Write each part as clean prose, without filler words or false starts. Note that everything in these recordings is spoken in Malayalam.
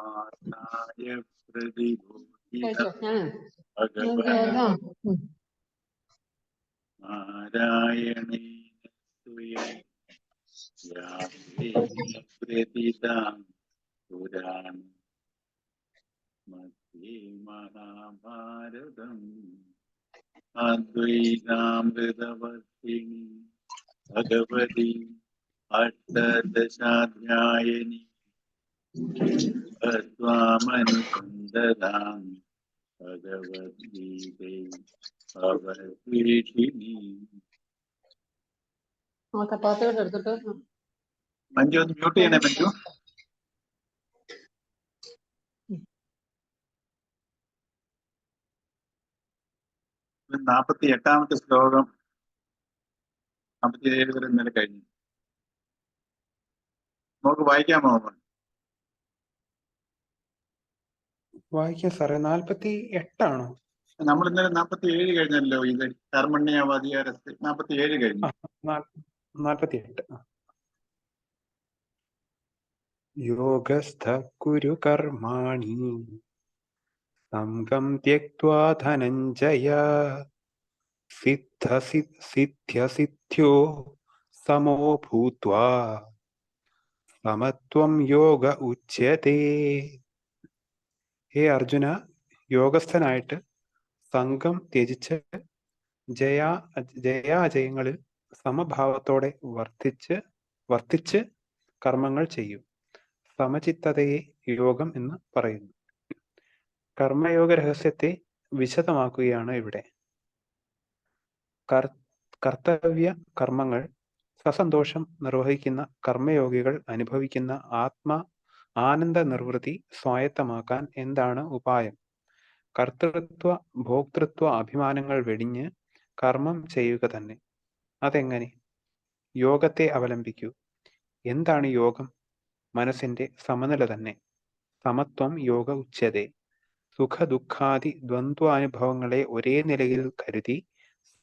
പാർത്തായ പ്രതിഭൂഷിത നാരായണേന സ്വയം പ്രതിതാം പുരാണം മധ്യേ മഹാഭാരതം അദ്വൈതാമൃതവർഷിണി ഭഗവതി അഷ്ടദശാധ്യായിനി തത്വാമനുസന്ധതാം ഭഗവദ്ഗീതേ ഭവദ്വേഷിണി. മഞ്ജു ഒന്ന് മ്യൂട്ട് ചെയ്യണേ മഞ്ജു. 48ാമത്തെ ശ്ലോകം 47 വരെ ഇന്നലെ കഴിഞ്ഞു. നമുക്ക് വായിക്കാമോ? വായിക്കാം സാറേ. 48 ആണോ? നമ്മൾ ഇന്നലെ 47 കഴിഞ്ഞല്ലോ. ഇത് കർമ്മണ്യവാദികാരത്ത് 47 കഴിഞ്ഞു. 48. യോഗസ്ഥ കുരു കർമാണി സംഗം ത്യക്ത്വാ ധനഞ്ജയ സിദ്ധ്യസിദ്ധ്യോ സമോ ഭൂത്വാ സമത്വം യോഗ ഉച്യതേ. ഹേ അർജുന, യോഗസ്ഥനായിട്ട് സംഘം ത്യജിച്ച് ജയാജയങ്ങളിൽ സമഭാവത്തോടെ വർത്തിച്ച് കർമ്മങ്ങൾ ചെയ്യും. സമചിത്തതയെ യോഗം എന്ന് പറയുന്നു. കർമ്മയോഗ രഹസ്യത്തെ വിശദമാക്കുകയാണ് ഇവിടെ. കർത്തവ്യ കർമ്മങ്ങൾ സസന്തോഷം നിർവഹിക്കുന്ന കർമ്മയോഗികൾ അനുഭവിക്കുന്ന ആനന്ദ നിർവൃത്തി സ്വായത്തമാക്കാൻ എന്താണ് ഉപായം? കർത്തൃത്വ ഭോക്തൃത്വ അഭിമാനങ്ങൾ വെടിഞ്ഞ് കർമ്മം ചെയ്യുക തന്നെ. അതെങ്ങനെ? യോഗത്തെ അവലംബിക്കൂ. എന്താണ് യോഗം? മനസ്സിന്റെ സമനില തന്നെ. സമത്വം യോഗ ഉച്യതേ. സുഖ ദുഃഖാദി ദ്വന്ദ്വാനുഭവങ്ങളെ ഒരേ നിലയിൽ കരുതി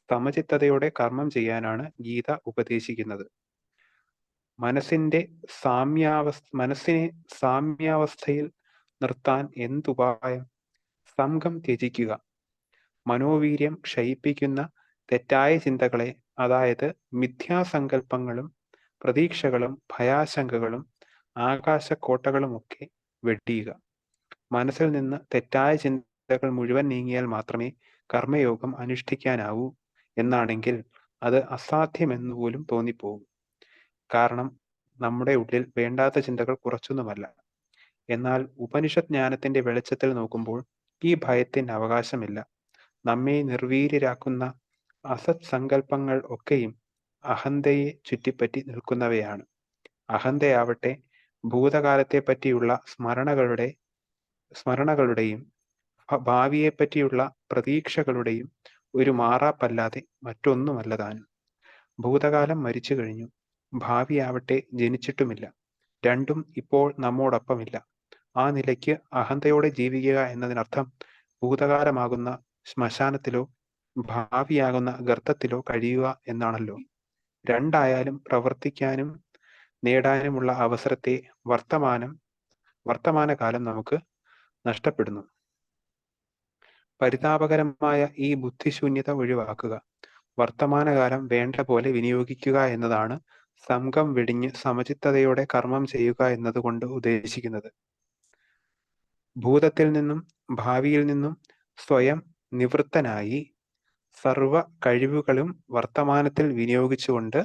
സമചിത്തതയോടെ കർമ്മം ചെയ്യാനാണ് ഗീത ഉപദേശിക്കുന്നത്. മനസ്സിനെ സാമ്യാവസ്ഥയിൽ നിർത്താൻ എന്തുപായം? സംഘം ത്യജിക്കുക. മനോവീര്യം ക്ഷയിപ്പിക്കുന്ന തെറ്റായ ചിന്തകളെ, അതായത് മിഥ്യാസങ്കല്പങ്ങളും പ്രതീക്ഷകളും ഭയാശങ്കകളും ആകാശക്കോട്ടകളുമൊക്കെ വെടിയുക. മനസ്സിൽ നിന്ന് തെറ്റായ ചിന്തകൾ മുഴുവൻ നീങ്ങിയാൽ മാത്രമേ കർമ്മയോഗം അനുഷ്ഠിക്കാനാവൂ എന്നാണെങ്കിൽ അത് അസാധ്യമെന്ന് പോലും തോന്നിപ്പോകും. കാരണം നമ്മുടെ ഉള്ളിൽ വേണ്ടാത്ത ചിന്തകൾ കുറച്ചൊന്നുമല്ല. എന്നാൽ ഉപനിഷത് ജ്ഞാനത്തിന്റെ വെളിച്ചത്തിൽ നോക്കുമ്പോൾ ഈ ഭയത്തിന് അവകാശമില്ല. നമ്മെ നിർവീര്യരാക്കുന്ന അസത് സങ്കല്പങ്ങൾ ഒക്കെയും അഹന്തയെ ചുറ്റിപ്പറ്റി നിൽക്കുന്നവയാണ്. അഹന്തയാവട്ടെ ഭൂതകാലത്തെ പറ്റിയുള്ള സ്മരണകളുടെയും ഭാവിയെപ്പറ്റിയുള്ള പ്രതീക്ഷകളുടെയും ഒരു മാറാപ്പല്ലാതെ മറ്റൊന്നുമല്ല താനും. ഭൂതകാലം മരിച്ചു കഴിഞ്ഞു, ഭാവിയാവട്ടെ ജനിച്ചിട്ടുമില്ല. രണ്ടും ഇപ്പോൾ നമ്മോടൊപ്പമില്ല. ആ നിലയ്ക്ക് അഹന്തയോടെ ജീവിക്കുക എന്നതിനർത്ഥം ഭൂതകാലമാകുന്ന ശ്മശാനത്തിലോ ഭാവിയാകുന്ന ഗർത്തത്തിലോ കഴിയുക എന്നാണല്ലോ. രണ്ടായാലും പ്രവർത്തിക്കാനും നേടാനുമുള്ള അവസരത്തെ വർത്തമാനകാലം നമുക്ക് നഷ്ടപ്പെടുന്നു. പരിതാപകരമായ ഈ ബുദ്ധിശൂന്യത ഒഴിവാക്കുക. വർത്തമാനകാലം വേണ്ട പോലെ വിനിയോഗിക്കുക എന്നതാണ് സംഘം വെടിഞ്ഞ് സമചിത്തതയോടെ കർമ്മം ചെയ്യുക എന്നതുകൊണ്ട് ഉദ്ദേശിക്കുന്നത്. ഭൂതത്തിൽ നിന്നും ഭാവിയിൽ നിന്നും സ്വയം നിവൃത്തനായി സർവ കഴിവുകളും വർത്തമാനത്തിൽ വിനിയോഗിച്ചുകൊണ്ട്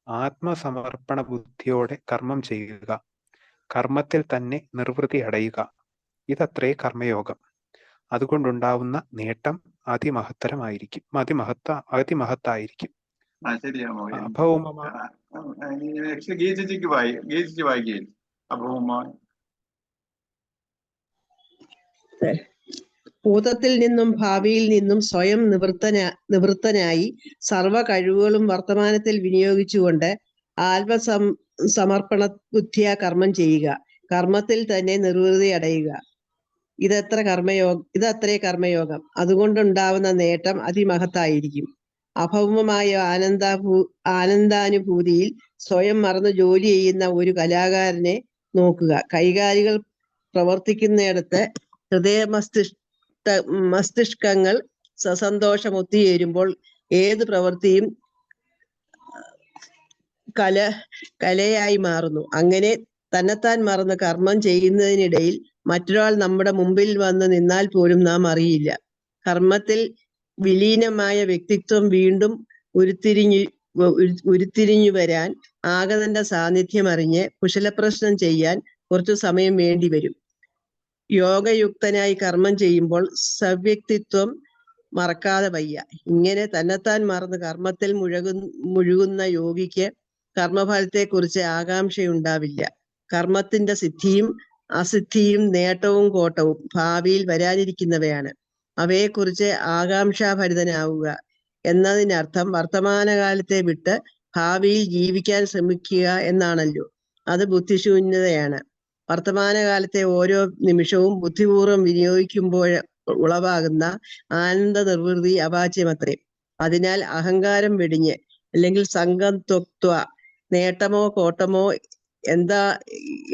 ആത്മസമർപ്പണ ബുദ്ധിയോടെ കർമ്മം ചെയ്യുക. കർമ്മത്തിൽ തന്നെ നിർവൃത്തി അടയുക. ഇതത്രേ കർമ്മയോഗം. അതുകൊണ്ടുണ്ടാവുന്ന നേട്ടം അതിമഹത്തായിരിക്കും. ഭൂതത്തിൽ നിന്നും ഭാവിയിൽ നിന്നും സ്വയം നിവൃത്തനായി സർവ കഴിവുകളും വർത്തമാനത്തിൽ വിനിയോഗിച്ചുകൊണ്ട് സമർപ്പണ ബുദ്ധിയാ കർമ്മം ചെയ്യുക. കർമ്മത്തിൽ തന്നെ നിർവൃതി അടയുക. ഇതത്രേ കർമ്മയോഗം. അതുകൊണ്ടുണ്ടാവുന്ന നേട്ടം അതിമഹത്തായിരിക്കും. അഭൗമമായ ആനന്ദാനുഭൂതിയിൽ സ്വയം മറന്ന് ജോലി ചെയ്യുന്ന ഒരു കലാകാരനെ നോക്കുക. കൈകാലികൾ പ്രവർത്തിക്കുന്നിടത്ത് മസ്തിഷ്കങ്ങൾ സസന്തോഷം ഒത്തുചേരുമ്പോൾ ഏത് പ്രവൃത്തിയും കലയായി മാറുന്നു. അങ്ങനെ തന്നെത്താൻ മറന്ന് കർമ്മം ചെയ്യുന്നതിനിടയിൽ മറ്റൊരാൾ നമ്മുടെ മുമ്പിൽ വന്ന് നിന്നാൽ പോലും നാം അറിയില്ല. കർമ്മത്തിൽ വിലീനമായ വ്യക്തിത്വം വീണ്ടും ഉരുത്തിരിഞ്ഞു വരാൻ ആഗതന്റെ സാന്നിധ്യം അറിഞ്ഞ് കുശലപ്രശ്നം ചെയ്യാൻ കുറച്ചു സമയം വേണ്ടി വരും. യോഗയുക്തനായി കർമ്മം ചെയ്യുമ്പോൾ സവ്യക്തിത്വം മറക്കാതെ വയ്യ. ഇങ്ങനെ തന്നെത്താൻ മറന്ന് കർമ്മത്തിൽ മുഴുകുന്ന യോഗിക്ക് കർമ്മഫലത്തെക്കുറിച്ച് ആകാംക്ഷയുണ്ടാവില്ല. കർമ്മത്തിന്റെ സിദ്ധിയും അസിദ്ധിയും നേട്ടവും കോട്ടവും ഭാവിയിൽ വരാനിരിക്കുന്നവയാണ്. അവയെക്കുറിച്ച് ആകാംക്ഷാഭരിതനാവുക എന്നതിനർത്ഥം വർത്തമാനകാലത്തെ വിട്ട് ഭാവിയിൽ ജീവിക്കാൻ ശ്രമിക്കുക എന്നാണല്ലോ. അത് ബുദ്ധിശൂന്യതയാണ്. വർത്തമാനകാലത്തെ ഓരോ നിമിഷവും ബുദ്ധിപൂർവം വിനിയോഗിക്കുമ്പോൾ ഉളവാകുന്ന ആനന്ദ നിർവൃതി അവാച്യമത്രേ. അതിനാൽ അഹങ്കാരം വെടിഞ്ഞ്, അല്ലെങ്കിൽ സംഘം ത്വക്ത്വ, നേട്ടമോ കോട്ടമോ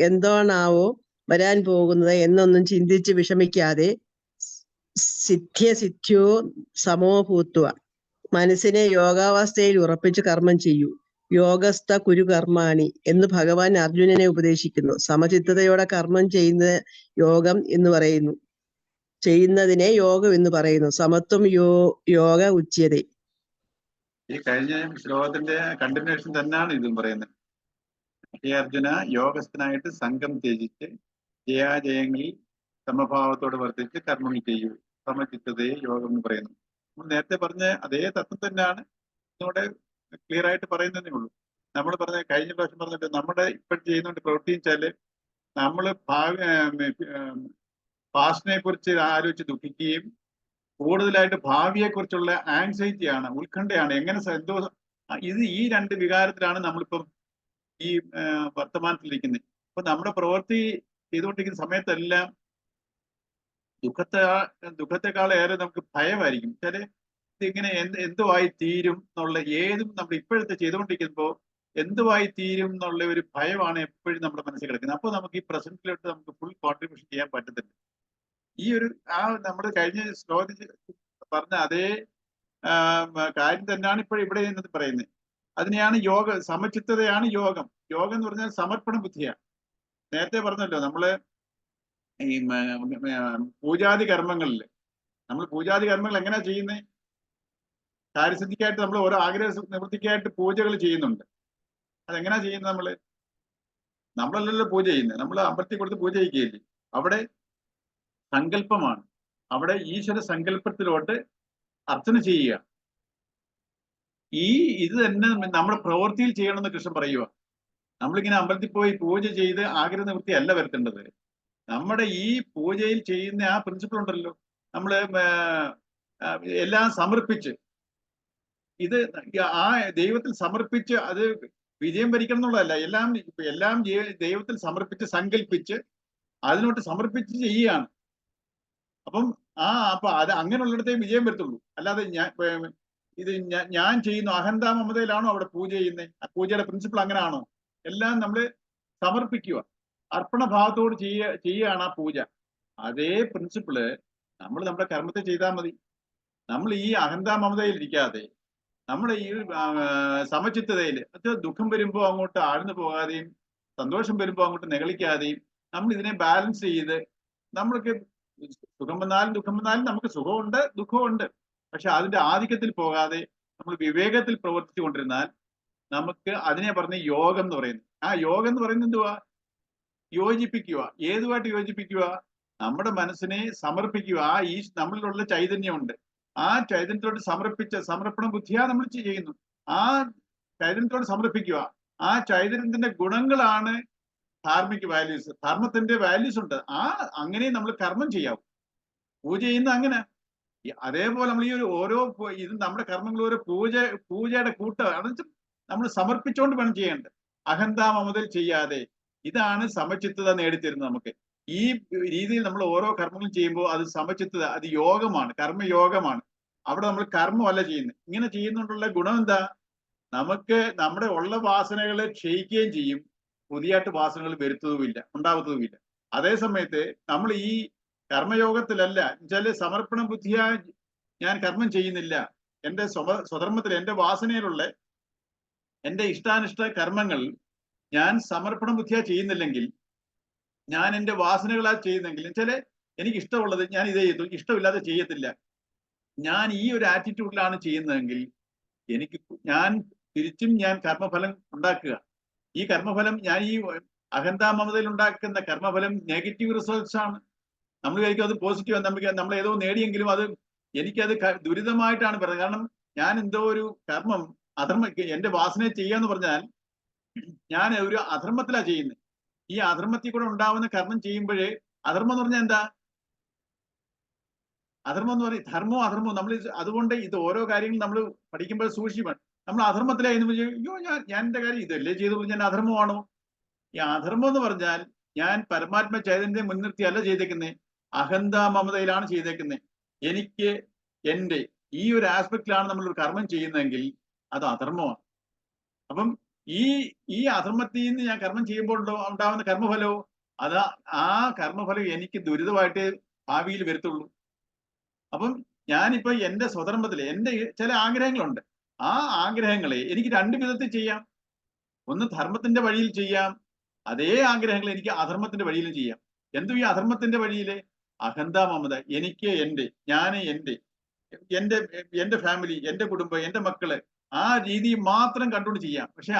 എന്താണാവോ വരാൻ പോകുന്നത് എന്നൊന്നും ചിന്തിച്ച് വിഷമിക്കാതെ സിദ്ധ്യോ സമോ ഭൂത്വ മനസ്സിനെ യോഗാവസ്ഥയിൽ ഉറപ്പിച്ച് കർമ്മം ചെയ്യൂ. യോഗസ്ഥ കുരു കർമാണി എന്ന് ഭഗവാൻ അർജുനനെ ഉപദേശിക്കുന്നു. സമചിത്തതയോടെ കർമ്മം ചെയ്യുന്നതിനെ യോഗം എന്ന് പറയുന്നു. സമത്വം യോഗ ഉച്യതേ. ഈ കഴിഞ്ഞ ശ്ലോകത്തിന്റെ കണ്ടിന്യൂഷൻ തന്നെയാണ് ഇതും പറയുന്നത്. ഹേ അർജുന, യോഗസ്ഥനായിട്ട് സംഘം ത്യജിച്ച് ജയാജയങ്ങളിൽ സമഭാവത്തോട് വർദ്ധിച്ച് കർമ്മങ്ങൾ ചെയ്യൂ. സമചിത്തതയെ യോഗം എന്ന് പറയുന്നു. നമ്മൾ നേരത്തെ പറഞ്ഞ അതേ തത്വം തന്നെയാണ് ഇതോടെ ക്ലിയർ ആയിട്ട് പറയുന്നതേ ഉള്ളൂ. നമ്മൾ പറഞ്ഞ കഴിഞ്ഞ പ്രാവശ്യം പറഞ്ഞിട്ട് നമ്മുടെ ഇപ്പോൾ ചെയ്യുന്നുണ്ട് പ്രവൃത്തി വെച്ചാല് നമ്മള് പാസ്റ്റിനെ കുറിച്ച് ആലോചിച്ച് ദുഃഖിക്കുകയും കൂടുതലായിട്ട് ഭാവിയെ കുറിച്ചുള്ള ആങ്സൈറ്റിയാണ്, ഉത്കണ്ഠയാണ്. എങ്ങനെ ഈ രണ്ട് വികാരത്തിലാണ് നമ്മളിപ്പം ഈ വർത്തമാനത്തിലിരിക്കുന്നത്. അപ്പൊ നമ്മുടെ പ്രവൃത്തി ചെയ്തുകൊണ്ടിരിക്കുന്ന സമയത്തെല്ലാം ദുഃഖത്തെക്കാളേറെ നമുക്ക് ഭയമായിരിക്കും. ചില ഇതിങ്ങനെ എന്തുവായി തീരും എന്നുള്ള ഏതും നമ്മൾ ഇപ്പോഴത്തെ ചെയ്തുകൊണ്ടിരിക്കുമ്പോൾ എന്തുവായി തീരും എന്നുള്ള ഒരു ഭയമാണ് എപ്പോഴും നമ്മുടെ മനസ്സിൽ കിടക്കുന്നത്. അപ്പൊ നമുക്ക് ഈ പ്രസന്റിലോട്ട് നമുക്ക് ഫുൾ കോൺട്രിബ്യൂഷൻ ചെയ്യാൻ പറ്റത്തില്ല. ഈ ഒരു നമ്മുടെ കഴിഞ്ഞ ശ്ലോകത്തിൽ പറഞ്ഞ അതേ കാര്യം തന്നെയാണ് ഇവിടെ പറയുന്നത്. അതിനെയാണ് സമചിത്തതയാണ് യോഗം. യോഗം എന്ന് പറഞ്ഞാൽ സമർപ്പണ ബുദ്ധിയാണ്. നേരത്തെ പറഞ്ഞല്ലോ, നമ്മള് ഈ പൂജാതി കർമ്മങ്ങളിൽ എങ്ങനെയാ ചെയ്യുന്നത്? കാര്യസിദ്ധിക്കായിട്ട് നമ്മൾ ഓരോ ആഗ്രഹ നിവൃത്തിക്കായിട്ട് പൂജകൾ ചെയ്യുന്നുണ്ട്. അതെങ്ങനെയാ ചെയ്യുന്നത്? നമ്മളല്ലല്ലോ പൂജ ചെയ്യുന്നത്, നമ്മൾ അമ്പലത്തിൽ കൊടുത്ത് പൂജ ചെയ്യിക്കുകയില്ലേ. അവിടെ സങ്കല്പമാണ്. അവിടെ ഈശ്വര സങ്കല്പത്തിലോട്ട് അർച്ചന ചെയ്യുക. ഇത് തന്നെ നമ്മുടെ പ്രവൃത്തിയിൽ ചെയ്യണമെന്ന് കൃഷ്ണൻ പറയുക. നമ്മളിങ്ങനെ അമ്പലത്തിൽ പോയി പൂജ ചെയ്ത് ആഗ്രഹ നിവൃത്തി അല്ല വരുത്തേണ്ടത്. നമ്മുടെ ഈ പൂജയിൽ ചെയ്യുന്ന ആ പ്രിൻസിപ്പിൾ ഉണ്ടല്ലോ, നമ്മള് എല്ലാം സമർപ്പിച്ച് ആ ദൈവത്തിൽ സമർപ്പിച്ച് അത് വിജയം വരിക്കണം എന്നുള്ളതല്ല. എല്ലാം ദൈവത്തിൽ സമർപ്പിച്ച് സങ്കല്പിച്ച് അതിനോട്ട് സമർപ്പിച്ച് ചെയ്യുകയാണ്. അപ്പം അത് അങ്ങനെയുള്ളിടത്തേ വിജയം വരത്തുള്ളൂ. അല്ലാതെ ഞാൻ ചെയ്യുന്നു അഹന്താ മമതയിലാണോ അവിടെ പൂജ ചെയ്യുന്നത്? ആ പൂജയുടെ പ്രിൻസിപ്പിൾ അങ്ങനെയാണോ? എല്ലാം നമ്മൾ സമർപ്പിക്കുക, അർപ്പണഭാവത്തോട് ചെയ്യുകയാണ് ആ പൂജ. അതേ പ്രിൻസിപ്പിള് നമ്മുടെ കർമ്മത്തെ ചെയ്താൽ മതി. നമ്മൾ ഈ അഹന്താ മമതയിൽ ഇരിക്കാതെ നമ്മുടെ ഈ സമചിത്തതയിൽ, ദുഃഖം വരുമ്പോൾ അങ്ങോട്ട് ആഴ്ന്നു പോകാതെയും സന്തോഷം വരുമ്പോൾ അങ്ങോട്ട് നെകളിക്കാതെയും നമ്മൾ ഇതിനെ ബാലൻസ് ചെയ്ത്, നമ്മൾക്ക് സുഖം വന്നാലും ദുഃഖം വന്നാലും നമുക്ക് സുഖമുണ്ട് ദുഃഖമുണ്ട്, പക്ഷെ അതിന്റെ ആധിക്യത്തിൽ പോകാതെ നമ്മൾ വിവേകത്തിൽ പ്രവർത്തിച്ചു കൊണ്ടിരുന്നാൽ നമുക്ക് അതിനെ പറഞ്ഞ യോഗം എന്ന് പറയുന്നത്. ആ യോഗം എന്ന് പറയുന്നത് എന്തുവാ? യോജിപ്പിക്കുക. ഏതുമായിട്ട് യോജിപ്പിക്കുക? നമ്മുടെ മനസ്സിനെ സമർപ്പിക്കുക. നമ്മളിലുള്ള ചൈതന്യമുണ്ട്, ആ ചൈതന്യത്തോട് സമർപ്പണ ബുദ്ധിയാ നമ്മൾ ചെയ്യുന്നു. ആ ചൈതന്യത്തോട് സമർപ്പിക്കുക. ആ ചൈതന്യത്തിന്റെ ഗുണങ്ങളാണ് ധാർമ്മിക വാല്യൂസ്. ധർമ്മത്തിന്റെ വാല്യൂസ് ഉണ്ട്. അങ്ങനെ നമ്മൾ കർമ്മം ചെയ്യാവും. പൂജ ചെയ്യുന്ന അങ്ങനെ. അതേപോലെ നമ്മൾ ഇത് നമ്മുടെ കർമ്മങ്ങൾ ഓരോ പൂജയുടെ കൂട്ടമാണ്. നമ്മൾ സമർപ്പിച്ചുകൊണ്ട് വേണം ചെയ്യേണ്ടത്, അഹന്താ മമതയിൽ ചെയ്യാതെ. ഇതാണ് സമചിത്തത നേടിത്തരുന്നത് നമുക്ക്. ഈ രീതിയിൽ നമ്മൾ ഓരോ കർമ്മങ്ങളും ചെയ്യുമ്പോൾ അത് സമചിത്തത, അത് യോഗമാണ്, കർമ്മയോഗമാണ്. അവിടെ നമ്മൾ കർമ്മമല്ല ചെയ്യുന്നത്. ഇങ്ങനെ ചെയ്യുന്നതുകൊണ്ടുള്ള ഗുണം എന്താ? നമുക്ക് നമ്മുടെ ഉള്ള വാസനകളെ ക്ഷയിക്കുകയും ചെയ്യും, പുതിയായിട്ട് വാസനകൾ വരുത്തതുമില്ല, ഉണ്ടാവത്തതുമില്ല. അതേ സമയത്ത് നമ്മൾ ഈ കർമ്മയോഗത്തിലല്ല വെച്ചാല് സമർപ്പണ ബുദ്ധിയാ ഞാൻ കർമ്മം ചെയ്യുന്നില്ല. എന്റെ സ്വധർമ്മത്തിൽ എന്റെ വാസനയിലുള്ള എന്റെ ഇഷ്ടാനിഷ്ട കർമ്മങ്ങൾ ഞാൻ സമർപ്പണ ബുദ്ധിയാ ചെയ്യുന്നില്ലെങ്കിൽ, ഞാൻ എന്റെ വാസനകളാ ചെയ്യുന്നെങ്കിൽ, വെച്ചാല് എനിക്ക് ഇഷ്ടമുള്ളത് ഞാൻ ഇതേ ചെയ്തു, ഇഷ്ടമില്ലാതെ ചെയ്യത്തില്ല, ഞാൻ ഈ ഒരു ആറ്റിറ്റ്യൂഡിലാണ് ചെയ്യുന്നതെങ്കിൽ ഞാൻ തിരിച്ചും കർമ്മഫലം ഉണ്ടാക്കുക. ഈ കർമ്മഫലം ഞാൻ ഈ അഹന്താ മമതയിൽ ഉണ്ടാക്കുന്ന കർമ്മഫലം നെഗറ്റീവ് റിസൾട്ട്സ് ആണ്. നമ്മൾ വിചാരിക്കും അത് പോസിറ്റീവ്, നമ്മൾ ഏതോ നേടിയെങ്കിലും അത് എനിക്കത് ദുരിതമായിട്ടാണ് പറയുന്നത്. കാരണം ഞാൻ എന്തോ ഒരു കർമ്മം എന്റെ വാസനയെ ചെയ്യാന്ന് പറഞ്ഞാൽ ഞാൻ ഒരു അധർമ്മത്തിലാ ചെയ്യുന്നത്. ഈ അധർമ്മത്തിൽ കൂടെ ഉണ്ടാവുന്ന കർമ്മം ചെയ്യുമ്പോഴേ, അധർമ്മം എന്ന് പറഞ്ഞാൽ എന്താ? അധർമ്മം എന്ന് പറയും ധർമ്മവും അധർമ്മവും. നമ്മൾ അതുകൊണ്ട് ഇത് ഓരോ കാര്യങ്ങളും നമ്മൾ പഠിക്കുമ്പോൾ സൂക്ഷിക്കണം. നമ്മൾ അധർമ്മത്തിലായിരുന്നു അയ്യോ ഞാൻ എന്റെ കാര്യം ഇതല്ലേ ചെയ്തു, ഞാൻ അധർമ്മമാണോ? ഈ അധർമ്മം എന്ന് പറഞ്ഞാൽ ഞാൻ പരമാത്മ ചൈതന്യത്തെ മുൻനിർത്തിയല്ല ചെയ്തേക്കുന്നത്, അഹന്താ മമതയിലാണ് ചെയ്തേക്കുന്നത്. എനിക്ക് എന്റെ ഈ ഒരു ആസ്പെക്റ്റിലാണ് നമ്മൾ ഒരു കർമ്മം ചെയ്യുന്നതെങ്കിൽ അത് അധർമ്മമാണ്. അപ്പം ഈ അധർമ്മത്തിൽ നിന്ന് ഞാൻ കർമ്മം ചെയ്യുമ്പോൾ ഉണ്ടാവുന്ന കർമ്മഫലവും ആ കർമ്മഫലം എനിക്ക് ദുരിതമായിട്ട് ഭാവിയിൽ വരത്തുള്ളൂ. അപ്പം ഞാനിപ്പോ എന്റെ സ്വധർമ്മത്തില് എന്റെ ചില ആഗ്രഹങ്ങളുണ്ട്. ആ ആഗ്രഹങ്ങളെ എനിക്ക് രണ്ട് വിധത്തിൽ ചെയ്യാം. ഒന്ന് ധർമ്മത്തിന്റെ വഴിയിൽ ചെയ്യാം, അതേ ആഗ്രഹങ്ങൾ എനിക്ക് അധർമ്മത്തിന്റെ വഴിയിലും ചെയ്യാം. ഈ അധർമ്മത്തിന്റെ വഴിയില് അഹന്താ മമത, എനിക്ക് ഞാൻ എന്റെ ഫാമിലി, എന്റെ കുടുംബം, എന്റെ മക്കള്, ആ രീതി മാത്രം കണ്ടുകൊണ്ട് ചെയ്യാം. പക്ഷെ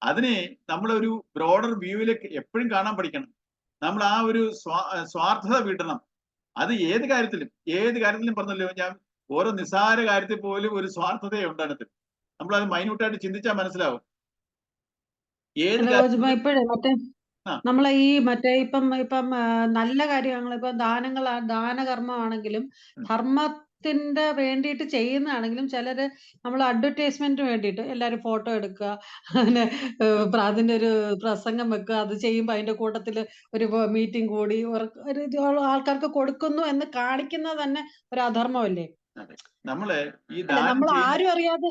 അതിനെ നമ്മളൊരു ബ്രോഡർ വ്യൂവിലേക്ക് എപ്പോഴും കാണാൻ പഠിക്കണം. നമ്മൾ ആ ഒരു സ്വാർത്ഥത വിടണം. അത് ഏത് കാര്യത്തിലും പറഞ്ഞല്ലോ, ഞാൻ ഓരോ നിസ്സാര കാര്യത്തിൽ പോലും ഒരു സ്വാർത്ഥതയുണ്ട് അതിനകത്ത്. നമ്മളത് മൈന്യൂട്ടായിട്ട് ചിന്തിച്ചാൽ മനസ്സിലാവും. നമ്മളെ ഈ ഇപ്പം നല്ല കാര്യങ്ങൾ, ഇപ്പൊ ദാനകർമ്മമാണെങ്കിലും ധർമ്മത്തിന്റെ വേണ്ടിയിട്ട് ചെയ്യുന്നതാണെങ്കിലും ചിലര് നമ്മൾ അഡ്വർടൈസ്മെന്റിന് വേണ്ടിയിട്ട് എല്ലാരും ഫോട്ടോ എടുക്കുക, അങ്ങനെ അതിന്റെ ഒരു പ്രസംഗം വെക്കുക, അത് ചെയ്യുമ്പോ അതിന്റെ കൂട്ടത്തില് ഒരു മീറ്റിംഗ് കൂടി ആൾക്കാർക്ക് കൊടുക്കുന്നു എന്ന് കാണിക്കുന്നത് തന്നെ ഒരു അധർമ്മമല്ലേ? നമ്മള് ഈ നമ്മൾ ആരും അറിയാതെ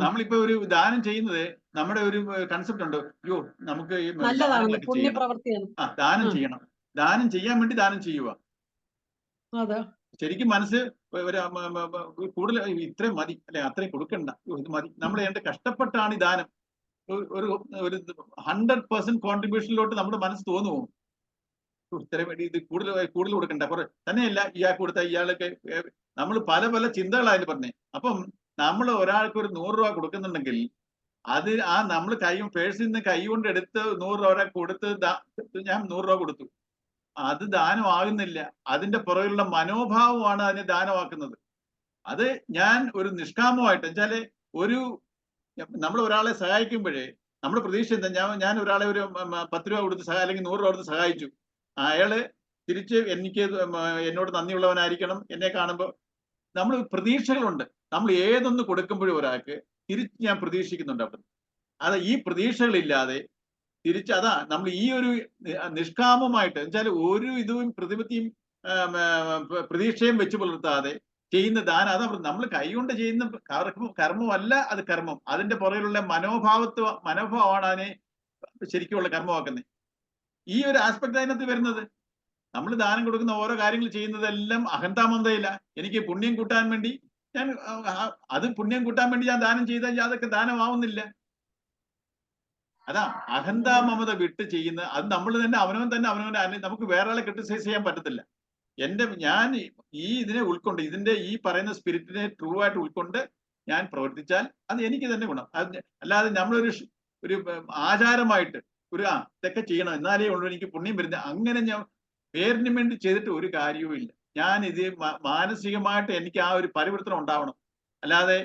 നമ്മളിപ്പോ ഒരു ദാനം ചെയ്യുന്നത് നമ്മുടെ ഒരു കൺസെപ്റ്റ് ഉണ്ട്. അയ്യോ നമുക്ക് നല്ലതാണ്, പുണ്യപ്രവൃത്തിയാണ്, ദാനം ചെയ്യണം, ദാനം ചെയ്യാൻ വേണ്ടി ദാനം ചെയ്യുക. ശരിക്കും മനസ്സ് കൂടുതൽ ഇത്രയും മതി അല്ലെ, അത്രയും കൊടുക്കണ്ട, ഇത് മതി, നമ്മൾ എന്റെ കഷ്ടപ്പെട്ടാണ് ഈ ദാനം, ഒരു 100% കോൺട്രിബ്യൂഷനിലോട്ട് നമ്മുടെ മനസ്സ് തോന്നുമോ? ഇത്രയും വേണ്ടി ഇത് കൂടുതൽ കൊടുക്കണ്ട, കുറെ തന്നെയല്ല ഇയാൾക്ക് കൊടുത്ത ഇയാൾക്ക് നമ്മൾ പല ചിന്തകളായിരുന്നു പറഞ്ഞേ. അപ്പം നമ്മൾ ഒരാൾക്ക് ഒരു 100 രൂപ കൊടുക്കുന്നുണ്ടെങ്കിൽ അത് നമ്മൾ പേഴ്സിൽ നിന്ന് കൈ കൊണ്ട് എടുത്ത് 100 രൂപ കൊടുത്ത് ഞാൻ 100 രൂപ കൊടുത്തു, അത് ദാനമാകുന്നില്ല. അതിന്റെ പുറകിലുള്ള മനോഭാവമാണ് അതിനെ ദാനമാക്കുന്നത്. അത് ഞാൻ ഒരു നിഷ്കാമമായിട്ട് വെച്ചാല് നമ്മൾ ഒരാളെ സഹായിക്കുമ്പോഴേ നമ്മുടെ പ്രതീക്ഷ എന്താ? ഞാൻ ഒരാളെ ഒരു 10 രൂപ കൊടുത്ത് അല്ലെങ്കിൽ 100 രൂപ കൊടുത്ത് സഹായിച്ചു, അയാള് തിരിച്ച് എന്നോട് നന്ദിയുള്ളവനായിരിക്കണം. എന്നെ കാണുമ്പോൾ നമ്മൾ പ്രതീക്ഷകളുണ്ട്. നമ്മൾ ഏതൊന്ന് കൊടുക്കുമ്പോഴും ഒരാൾക്ക് തിരിച്ച് ഞാൻ പ്രതീക്ഷിക്കുന്നുണ്ട്. അവിടെ ഈ പ്രതീക്ഷകളില്ലാതെ നമ്മൾ ഈ ഒരു നിഷ്കാമമായിട്ട് വെച്ചാൽ ഒരു ഇതും പ്രതിപത്തിയും പ്രതീക്ഷയും വെച്ച് പുലർത്താതെ ചെയ്യുന്ന ദാനം, നമ്മൾ കൈകൊണ്ട് ചെയ്യുന്ന കർമ്മമല്ല, അത് കർമ്മം. അതിന്റെ പുറകിലുള്ള മനോഭാവമാണ് അതിനെ ശരിക്കുമുള്ള കർമ്മമാക്കുന്നത്. ഈ ഒരു ആസ്പെക്ട് അതിനകത്ത് വരുന്നത്. നമ്മൾ ദാനം കൊടുക്കുന്ന ഓരോ കാര്യങ്ങൾ ചെയ്യുന്നതെല്ലാം അഹന്താമന്തയില്ല. എനിക്ക് പുണ്യം കൂട്ടാൻ വേണ്ടി ഞാൻ ദാനം ചെയ്താൽ അതൊക്കെ ദാനമാവുന്നില്ല. അഹന്താ മമത വിട്ട് ചെയ്യുന്ന അത് നമ്മൾ തന്നെ അവനവനെ നമുക്ക് വേറെ ആളെ ക്രിട്ടിസൈസ് ചെയ്യാൻ പറ്റത്തില്ല. ഞാൻ ഇതിനെ ഉൾക്കൊണ്ട് ഇതിന്റെ ഈ പറയുന്ന സ്പിരിറ്റിനെ ട്രൂ ആയിട്ട് ഉൾക്കൊണ്ട് ഞാൻ പ്രവർത്തിച്ചാൽ അത് എനിക്ക് തന്നെ ഗുണം. അല്ലാതെ നമ്മളൊരു ആചാരമായിട്ട് ഇതൊക്കെ ചെയ്യണം എന്നാലേ ഉള്ളൂ എനിക്ക് പുണ്യം വരുന്നത്, അങ്ങനെ ഞാൻ പേരിന് വേണ്ടി ചെയ്തിട്ട് ഒരു കാര്യവും ഇല്ല. ഞാൻ ഇത് മാനസികമായിട്ട് എനിക്ക് ആ ഒരു പരിവർത്തനം ഉണ്ടാവണം. അല്ലാതെ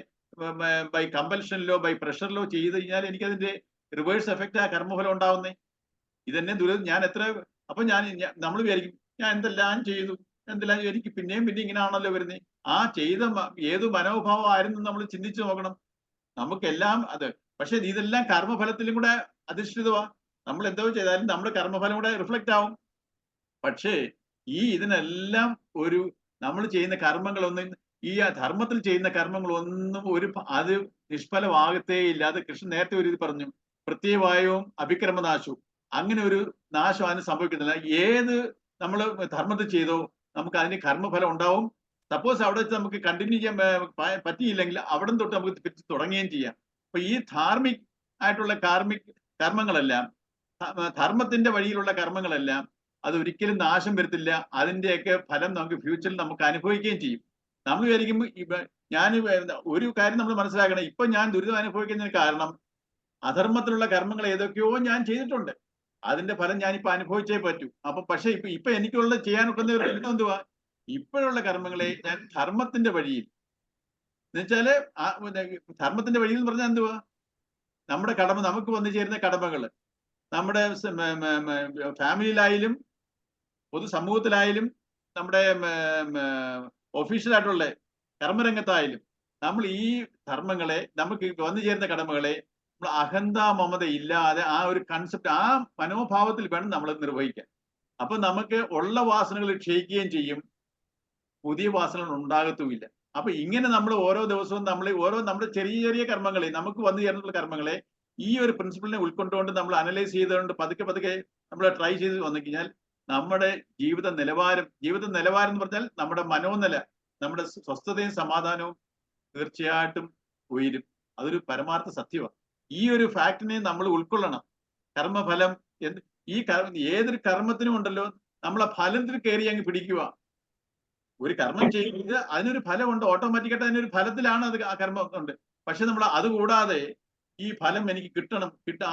ബൈ കമ്പൽഷനിലോ ബൈ പ്രഷറിലോ ചെയ്ത് കഴിഞ്ഞാൽ എനിക്കതിന്റെ റിവേഴ്സ് എഫക്റ്റ് ആ കർമ്മഫലം ഉണ്ടാവുന്നേ. ഇതെന്നെ ഞാൻ അപ്പൊ നമ്മൾ വിചാരിക്കും ഞാൻ എന്തെല്ലാം ചെയ്തു, എനിക്ക് പിന്നെയും ഇങ്ങനെയാണല്ലോ വരുന്നത്. ചെയ്ത ഏത് മനോഭാവമായിരുന്നു നമ്മൾ ചിന്തിച്ചു നോക്കണം. നമുക്കെല്ലാം പക്ഷെ ഇതെല്ലാം കർമ്മഫലത്തിലും കൂടെ അധിഷ്ഠിതമാ. നമ്മൾ എന്തോ ചെയ്താലും നമ്മുടെ കർമ്മഫലം കൂടെ റിഫ്ലക്റ്റ് ആവും. പക്ഷേ ഇതിനെല്ലാം നമ്മൾ ചെയ്യുന്ന കർമ്മങ്ങളൊന്നും, ഈ ധർമ്മത്തിൽ ചെയ്യുന്ന കർമ്മങ്ങളൊന്നും അത് നിഷ്ഫലമാകത്തേ ഇല്ല. അത് കൃഷ്ണൻ നേരത്തെ ഒരു ഇത് പറഞ്ഞു, പ്രത്യവായവും അഭിക്രമനാശവും. അങ്ങനെ ഒരു നാശം അതിന് സംഭവിക്കുന്നില്ല. ഏത് നമ്മൾ ധർമ്മത്തിൽ ചെയ്തോ നമുക്ക് അതിന് കർമ്മഫലം ഉണ്ടാവും. സപ്പോസ് അവിടെ വെച്ച് നമുക്ക് കണ്ടിന്യൂ ചെയ്യാൻ പറ്റിയില്ലെങ്കിൽ അവിടെ തൊട്ട് നമുക്ക് തിരിച്ച് തുടങ്ങുകയും ചെയ്യാം. അപ്പൊ ഈ ധാർമ്മിക് ആയിട്ടുള്ള കർമ്മങ്ങളെല്ലാം, ധർമ്മത്തിന്റെ വഴിയിലുള്ള കർമ്മങ്ങളെല്ലാം അത് ഒരിക്കലും നാശം വരുത്തില്ല. അതിന്റെയൊക്കെ ഫലം നമുക്ക് ഫ്യൂച്ചറിൽ നമുക്ക് അനുഭവിക്കുകയും ചെയ്യും. നമ്മൾ വിചാരിക്കുമ്പോൾ ഞാൻ ഒരു കാര്യം നമ്മൾ മനസ്സിലാക്കണം, ഇപ്പൊ ഞാൻ ദുരിതം അനുഭവിക്കുന്നതിന് കാരണം അധർമ്മത്തിലുള്ള കർമ്മങ്ങൾ ഏതൊക്കെയോ ഞാൻ ചെയ്തിട്ടുണ്ട്. അതിന്റെ ഫലം ഞാനിപ്പോ അനുഭവിച്ചേ പറ്റൂ. അപ്പൊ പക്ഷെ ഇപ്പൊ എനിക്കുള്ള ചെയ്യാനൊക്കുന്ന ഒരു എന്തുവാ, ഇപ്പോഴുള്ള കർമ്മങ്ങളെ ഞാൻ ധർമ്മത്തിന്റെ വഴിയിൽ, എന്നുവെച്ചാല് ധർമ്മത്തിന്റെ വഴിയിൽ എന്ന് പറഞ്ഞാൽ എന്തുവാ, നമ്മുടെ കടമ, നമുക്ക് വന്നു ചേരുന്ന കടമകൾ, നമ്മുടെ ഫാമിലിയിലായാലും പൊതുസമൂഹത്തിലായാലും നമ്മുടെ ഒഫീഷ്യലായിട്ടുള്ള കർമ്മരംഗത്തായാലും നമ്മൾ ഈ ധർമ്മങ്ങളെ, നമുക്ക് വന്നു ചേരുന്ന കടമകളെ നമ്മൾ അഹന്ത മമത ഇല്ലാതെ ആ ഒരു കൺസെപ്റ്റ്, ആ മനോഭാവത്തിൽ വേണം നമ്മൾ നിർവഹിക്കാൻ. അപ്പൊ നമുക്ക് ഉള്ള വാസനകൾ ക്ഷയിക്കുകയും ചെയ്യും, പുതിയ വാസനകൾ ഉണ്ടാകത്തുമില്ല. അപ്പൊ ഇങ്ങനെ നമ്മൾ ഓരോ ദിവസവും നമ്മുടെ ചെറിയ ചെറിയ കർമ്മങ്ങളെ, നമുക്ക് വന്നു ചേർന്നിട്ടുള്ള കർമ്മങ്ങളെ ഈ ഒരു പ്രിൻസിപ്പിളിനെ ഉൾക്കൊണ്ടുകൊണ്ട് നമ്മൾ അനലൈസ് ചെയ്തുകൊണ്ട് പതുക്കെ നമ്മൾ ട്രൈ ചെയ്ത് വന്നു കഴിഞ്ഞാൽ നമ്മുടെ ജീവിത നിലവാരം എന്ന് പറഞ്ഞാൽ നമ്മുടെ മനോനില, നമ്മുടെ സ്വസ്ഥതയും സമാധാനവും തീർച്ചയായിട്ടും ഉയരും. അതൊരു പരമാർത്ഥ സത്യമാണ്. ഈ ഒരു ഫാക്ടിനെ നമ്മൾ ഉൾക്കൊള്ളണം. കർമ്മഫലം ഏതൊരു കർമ്മത്തിനും ഉണ്ടല്ലോ, നമ്മളെ ഫലത്തിൽ കയറി അങ്ങ് പിടിക്കുക. ഒരു കർമ്മം ചെയ്യുന്നത് അതിനൊരു ഫലമുണ്ട്, ഓട്ടോമാറ്റിക്കായിട്ട് അതിനൊരു ഫലത്തിലാണ് അത് ആ കർമ്മം ഉണ്ട്. പക്ഷെ നമ്മൾ അതുകൂടാതെ ഈ ഫലം എനിക്ക് കിട്ടണം,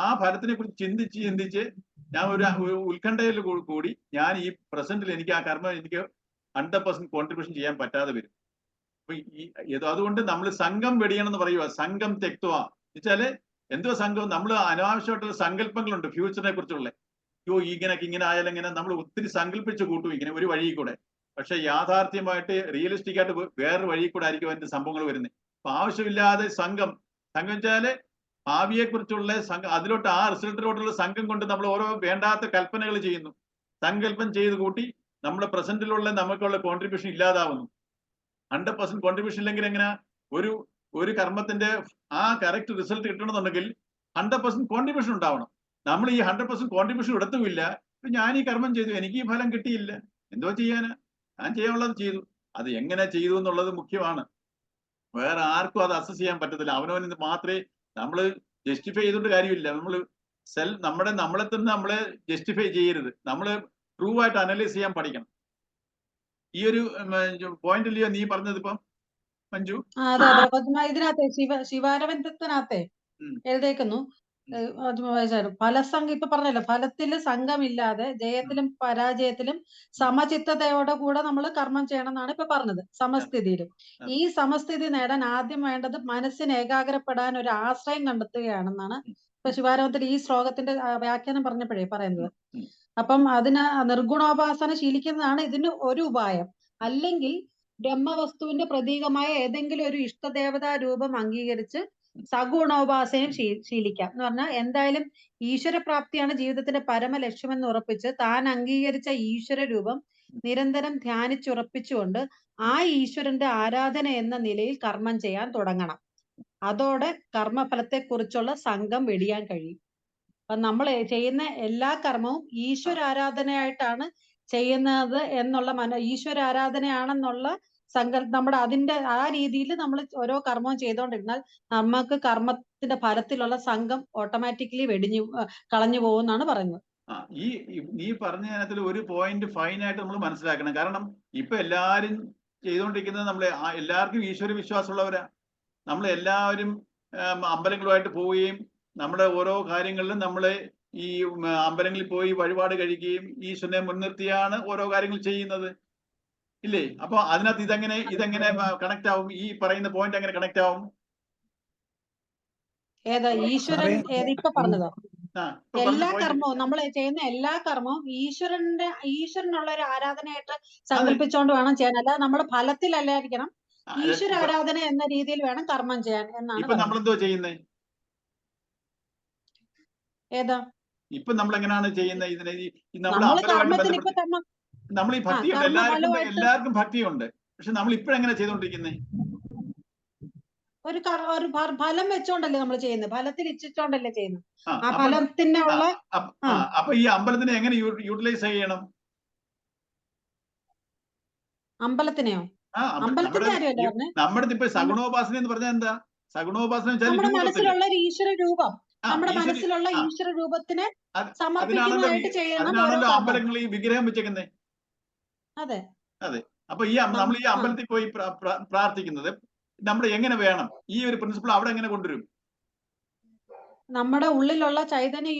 ആ ഫലത്തിനെ കുറിച്ച് ചിന്തിച്ച് ഞാൻ ഒരു ഉത്കണ്ഠയിൽ കൂടി ഞാൻ ഈ പ്രസന്റിൽ എനിക്ക് ആ കർമ്മം എനിക്ക് 100% കോൺട്രിബ്യൂഷൻ ചെയ്യാൻ പറ്റാതെ വരും. അപ്പൊ അതുകൊണ്ട് നമ്മൾ സംഘം വെടിയണം എന്ന് പറയുക. സംഘം തെക്തുക വെച്ചാല് എന്തോ സംഘം, നമ്മൾ അനാവശ്യമായിട്ടുള്ള സങ്കല്പങ്ങളുണ്ട് ഫ്യൂച്ചറിനെ കുറിച്ചുള്ള. ഇങ്ങനെ ആയാലും ഇങ്ങനെ നമ്മൾ ഒത്തിരി സങ്കല്പിച്ച് കൂട്ടും ഇങ്ങനെ ഒരു വഴി കൂടെ. പക്ഷെ യാഥാർത്ഥ്യമായിട്ട് റിയലിസ്റ്റിക് ആയിട്ട് വേറൊരു വഴി കൂടെ ആയിരിക്കും അതിന്റെ സംഭവങ്ങൾ വരുന്നത്. അപ്പൊ ആവശ്യമില്ലാതെ സംഘം വെച്ചാല് ഭാവിയെ കുറിച്ചുള്ള അതിലോട്ട്, ആ റിസൾട്ടിലോട്ടുള്ള സംഘം കൊണ്ട് നമ്മൾ ഓരോ വേണ്ടാത്ത കൽപ്പനകൾ ചെയ്യുന്നു. സങ്കല്പം ചെയ്ത് കൂട്ടി നമ്മുടെ പ്രസന്റിലുള്ള നമുക്കുള്ള കോൺട്രിബ്യൂഷൻ ഇല്ലാതാവുന്നു. 100% കോൺട്രിബ്യൂഷൻ ഇല്ലെങ്കിൽ എങ്ങനെ ഒരു കർമ്മത്തിന്റെ ആ കറക്റ്റ് റിസൾട്ട് കിട്ടണമെന്നുണ്ടെങ്കിൽ 100% കോൺട്രിബ്യൂഷൻ ഉണ്ടാവണം. നമ്മൾ ഈ 100% കോൺട്രിബ്യൂഷൻ എടുത്തുമില്ല, ഞാൻ ഈ കർമ്മം ചെയ്തു, എനിക്ക് ഈ ഫലം കിട്ടിയില്ല, എന്തോ ചെയ്യാനാ, ഞാൻ ചെയ്യാനുള്ളത് ചെയ്തു. അത് എങ്ങനെ ചെയ്തു എന്നുള്ളത് മുഖ്യമാണ്. വേറെ ആർക്കും അത് അസസ് ചെയ്യാൻ പറ്റത്തില്ല. അവനവന് മാത്രമേ നമ്മൾ ജസ്റ്റിഫൈ ചെയ്തുകൊണ്ട് കാര്യമില്ല. നമ്മളെ തന്നെ നമ്മളെ ജസ്റ്റിഫൈ ചെയ്യരുത്. നമ്മൾ ട്രൂ ആയിട്ട് അനലൈസ് ചെയ്യാൻ പഠിക്കണം. ഈ ഒരു പോയിന്റ് ഇല്ലയോ നീ പറഞ്ഞത് ഇപ്പം മഞ്ജു? അതെ ഇതിനകത്തെ ശിവാരബന്ധത്തിനകത്തെ എഴുതേക്കുന്നു. ഫലസംഘം ഇപ്പൊ പറഞ്ഞല്ലോ, ഫലത്തില് സംഘമില്ലാതെ ജയത്തിലും പരാജയത്തിലും സമചിത്തതയോടെ കൂടെ നമ്മൾ കർമ്മം ചെയ്യണം എന്നാണ് ഇപ്പൊ പറഞ്ഞത്. സമസ്ഥിതിയിലും ഈ സമസ്ഥിതി നേടാൻ ആദ്യം വേണ്ടത് മനസ്സിന് ഏകാഗ്രപ്പെടാൻ ഒരു ആശ്രയം കണ്ടെത്തുകയാണെന്നാണ് ഇപ്പൊ ശിവാരബന്ധത്തിൽ ഈ ശ്ലോകത്തിന്റെ വ്യാഖ്യാനം പറഞ്ഞപ്പോഴേ പറയുന്നത്. അപ്പം അതിന് നിർഗുണോപാസന ശീലിക്കുന്നതാണ് ഇതിന് ഒരു ഉപായം. അല്ലെങ്കിൽ ബ്രഹ്മവസ്തുവിന്റെ പ്രതീകമായ ഏതെങ്കിലും ഒരു ഇഷ്ടദേവതാ രൂപം അംഗീകരിച്ച് സഗുണോപാസനയും ശീലിക്കാം. എന്ന് പറഞ്ഞാൽ എന്തായാലും ഈശ്വരപ്രാപ്തിയാണ് ജീവിതത്തിന്റെ പരമ ലക്ഷ്യമെന്ന് ഉറപ്പിച്ച് താൻ അംഗീകരിച്ച ഈശ്വര രൂപം നിരന്തരം ധ്യാനിച്ചുറപ്പിച്ചുകൊണ്ട് ആ ഈശ്വരന്റെ ആരാധന എന്ന നിലയിൽ കർമ്മം ചെയ്യാൻ തുടങ്ങണം. അതോടെ കർമ്മഫലത്തെ കുറിച്ചുള്ള സംഘം വെടിയാൻ കഴിയും. അപ്പൊ നമ്മൾ ചെയ്യുന്ന എല്ലാ കർമ്മവും ഈശ്വരാരാധനയായിട്ടാണ് ചെയ്യുന്നത് എന്നുള്ള ഈശ്വരാരാധനയാണെന്നുള്ള നമ്മുടെ അതിന്റെ ആ രീതിയിൽ നമ്മൾ ഓരോ കർമ്മവും ചെയ്തുകൊണ്ടിരുന്നാൽ നമുക്ക് കർമ്മത്തിന്റെ ഫലത്തിലുള്ള സംഘം ഓട്ടോമാറ്റിക്കലി കളഞ്ഞു പോകുമെന്നാണ് പറയുന്നത്. നീ പറഞ്ഞ അതിൽ ഒരു പോയിന്റ് ഫൈനായിട്ട് നമ്മൾ മനസ്സിലാക്കണം. കാരണം ഇപ്പൊ എല്ലാരും ചെയ്തുകൊണ്ടിരിക്കുന്നത്, എല്ലാവർക്കും ഈശ്വര വിശ്വാസമുള്ളവരാ. നമ്മൾ എല്ലാവരും അമ്പലങ്ങളുമായിട്ട് പോവുകയും നമ്മുടെ ഓരോ കാര്യങ്ങളിലും നമ്മളെ ഈ അമ്പലങ്ങളിൽ പോയി വഴിപാട് കഴിക്കുകയും ഈശ്വരനെ മുൻനിർത്തിയാണ് ഓരോ കാര്യങ്ങൾ ചെയ്യുന്നത്, ഇല്ലേ? അപ്പൊ അതിനകത്ത് ഇതെങ്ങനെ കണക്ട് ആവും? ഈ പറയുന്ന പോയിന്റ് എങ്ങനെ കണക്ട് ആവും? ഏതാ ഈശ്വരൻ? ഇപ്പൊ പറഞ്ഞതോ? എല്ലാ കർമ്മവും നമ്മൾ ചെയ്യുന്ന എല്ലാ കർമ്മവും ഈശ്വരനുള്ള ഒരു ആരാധനയായിട്ട് സങ്കല്പിച്ചുകൊണ്ട് വേണം ചെയ്യാൻ. അല്ലാതെ നമ്മുടെ ഫലത്തിലല്ലായിരിക്കണം, ഈശ്വര ആരാധന എന്ന രീതിയിൽ വേണം കർമ്മം ചെയ്യാൻ എന്നാണ്. ഇപ്പൊ നമ്മളെന്തോ ചെയ്യുന്നേ? ഏതാ ഇപ്പൊ നമ്മൾ എങ്ങനെയാണ് ചെയ്യുന്നത്? ഇതിനെ നമ്മൾ ഈ ഭക്തിയുണ്ട്, എല്ലാവർക്കും ഭക്തിയുണ്ട്. പക്ഷെ നമ്മൾ ഇപ്പോഴെങ്ങനെ ചെയ്തോണ്ടിരിക്കുന്നേ? ഒരു ഫലം വെച്ചോണ്ടല്ലേ നമ്മൾ ചെയ്യുന്നത്, ഫലത്തിൽ ഇച്ഛിച്ചോണ്ടല്ലേ ചെയ്യുന്നത്. ആ ഫലത്തിന്റെ ഉള്ള അപ്പൊ ഈ അമ്പലത്തിനെ എങ്ങനെ യൂട്ടിലൈസ് ചെയ്യണം? അമ്പലത്തിനെയോ? ആ അമ്പലത്തിന്റെ കാര്യമല്ല പറഞ്ഞേ. നമ്മുടെ ഇപ്പൊ സഗുണോപാസന എന്ന് പറഞ്ഞാൽ എന്താ? സഗുണോപാസന വെച്ചാൽ നമ്മുടെ മനസ്സിലുള്ള ഒരു ഈശ്വര രൂപം, നമ്മുടെ ഈശ്വര മനസ്സിലുള്ള ഈശ്വര രൂപത്തിനെ അതിനാണല്ലോ സമർപ്പിക്കുന്നതായിട്ട് ചെയ്യണം ഓരോ അതിനാണല്ലോ കർമ്മം. അമ്പലങ്ങൾ ഈ വിഗ്രഹം വെച്ചേക്കുന്നേ. അതെ. അതെ. അപ്പൊ ഈ നമ്മൾ ഈ അമ്പലത്തിൽ പോയി പ്രാർത്ഥിക്കുന്നത് നമ്മൾ എങ്ങനെ വേണം? ഈ ഒരു പ്രിൻസിപ്പിൾ അവിടെ എങ്ങനെ കൊണ്ടുവരും? നമ്മുടെ ഉള്ളിലുള്ള ചൈതന്യ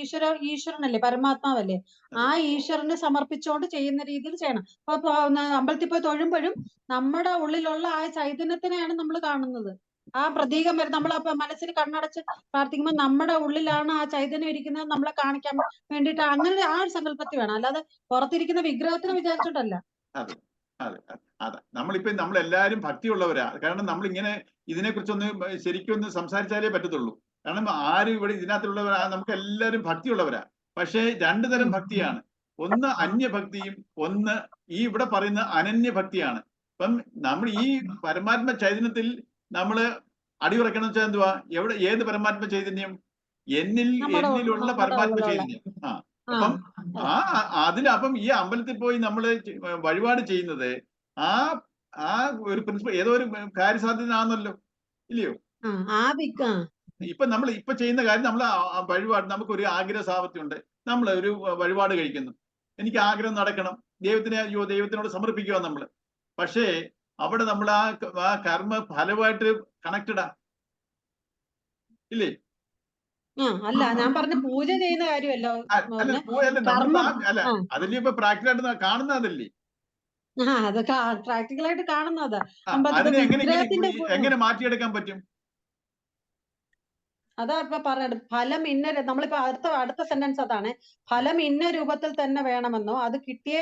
ഈശ്വരനല്ലേ, പരമാത്മാവല്ലേ, ആ ഈശ്വരന് സമർപ്പിച്ചുകൊണ്ട് ചെയ്യുന്ന രീതിയിൽ ചെയ്യണം. അപ്പൊ അമ്പലത്തിൽ പോയി തൊഴുമ്പോഴും നമ്മുടെ ഉള്ളിലുള്ള ആ ചൈതന്യത്തിനെയാണ് നമ്മൾ കാണുന്നത്. ആ പ്രതീകം വരെ നമ്മൾ മനസ്സിൽ കണ്ണടച്ച് പ്രാർത്ഥിക്കുമ്പോൾ നമ്മുടെ ഉള്ളിലാണ് ആ ചൈതന്യം ഇരിക്കുന്നത്, നമ്മളെ കാണിക്കാൻ വേണ്ടിയിട്ട് അങ്ങനെ ആ ഒരു സങ്കല്പത്തിൽ വേണം, അല്ലാതെ പുറത്തിരിക്കുന്ന വിഗ്രഹത്തിന് വിചാരിച്ചിട്ടല്ല. അതെ അതെ അതെ നമ്മളിപ്പോ നമ്മളെല്ലാരും ഭക്തിയുള്ളവരാ. കാരണം നമ്മൾ ഇങ്ങനെ ഇതിനെക്കുറിച്ചൊന്ന് ശരിക്കും ഒന്ന് സംസാരിച്ചാലേ പറ്റത്തുള്ളൂ. കാരണം ആരും ഇവിടെ ഇതിനകത്തുള്ളവരാ, നമുക്ക് എല്ലാവരും ഭക്തിയുള്ളവരാ. പക്ഷേ രണ്ടു തരം ഭക്തിയാണ്. ഒന്ന് അന്യഭക്തിയും ഒന്ന് ഈ ഇവിടെ പറയുന്ന അനന്യഭക്തിയാണ്. അപ്പം നമ്മൾ ഈ പരമാത്മ ചൈതന്യത്തിൽ നമ്മള് അടിയുറക്കണം വെച്ചാൽ എന്തുവാ? ഏത് പരമാത്മ ചൈതന്യം? എന്നിലുള്ള പരമാത്മ ചൈതന്യം. അപ്പം അപ്പം ഈ അമ്പലത്തിൽ പോയി നമ്മള് വഴിപാട് ചെയ്യുന്നത് ആ ഒരു പ്രിൻസിപ്പൾ ഏതോ ഒരു കാര്യസാധ്യത ആണല്ലോ, ഇല്ലയോ? ഇപ്പൊ നമ്മൾ ഇപ്പൊ ചെയ്യുന്ന കാര്യം നമ്മൾ വഴിപാട്, നമുക്കൊരു ആഗ്രഹ സാമർത്ഥ്യമുണ്ട്, നമ്മൾ ഒരു വഴിപാട് കഴിക്കുന്നു, എനിക്ക് ആഗ്രഹം നടക്കണം, ദൈവത്തിനോട് സമർപ്പിക്കുക നമ്മള്. പക്ഷേ അവിടെ നമ്മൾ ആ കർമ്മ ഫലമായിട്ട് കണക്റ്റഡാ, ഇല്ലേ? അല്ല, ഞാൻ പറഞ്ഞ പൂജ ചെയ്യുന്ന കാര്യമല്ലോ. അല്ല അതല്ലേ ഇപ്പൊ പ്രാക്ടിക്കലായിട്ട് കാണുന്നതല്ലേ? അത് പ്രാക്ടിക്കലായിട്ട് കാണുന്നത്. അതിനെ എങ്ങനെ മാറ്റിയെടുക്കാൻ പറ്റും? അതാ ഇപ്പൊ പറഞ്ഞത്, ഫലം നമ്മളിപ്പോ അടുത്ത സെന്റൻസ് അതാണ്. ഫലം ഇന്ന രൂപത്തിൽ തന്നെ വേണമെന്നോ അത് കിട്ടിയേ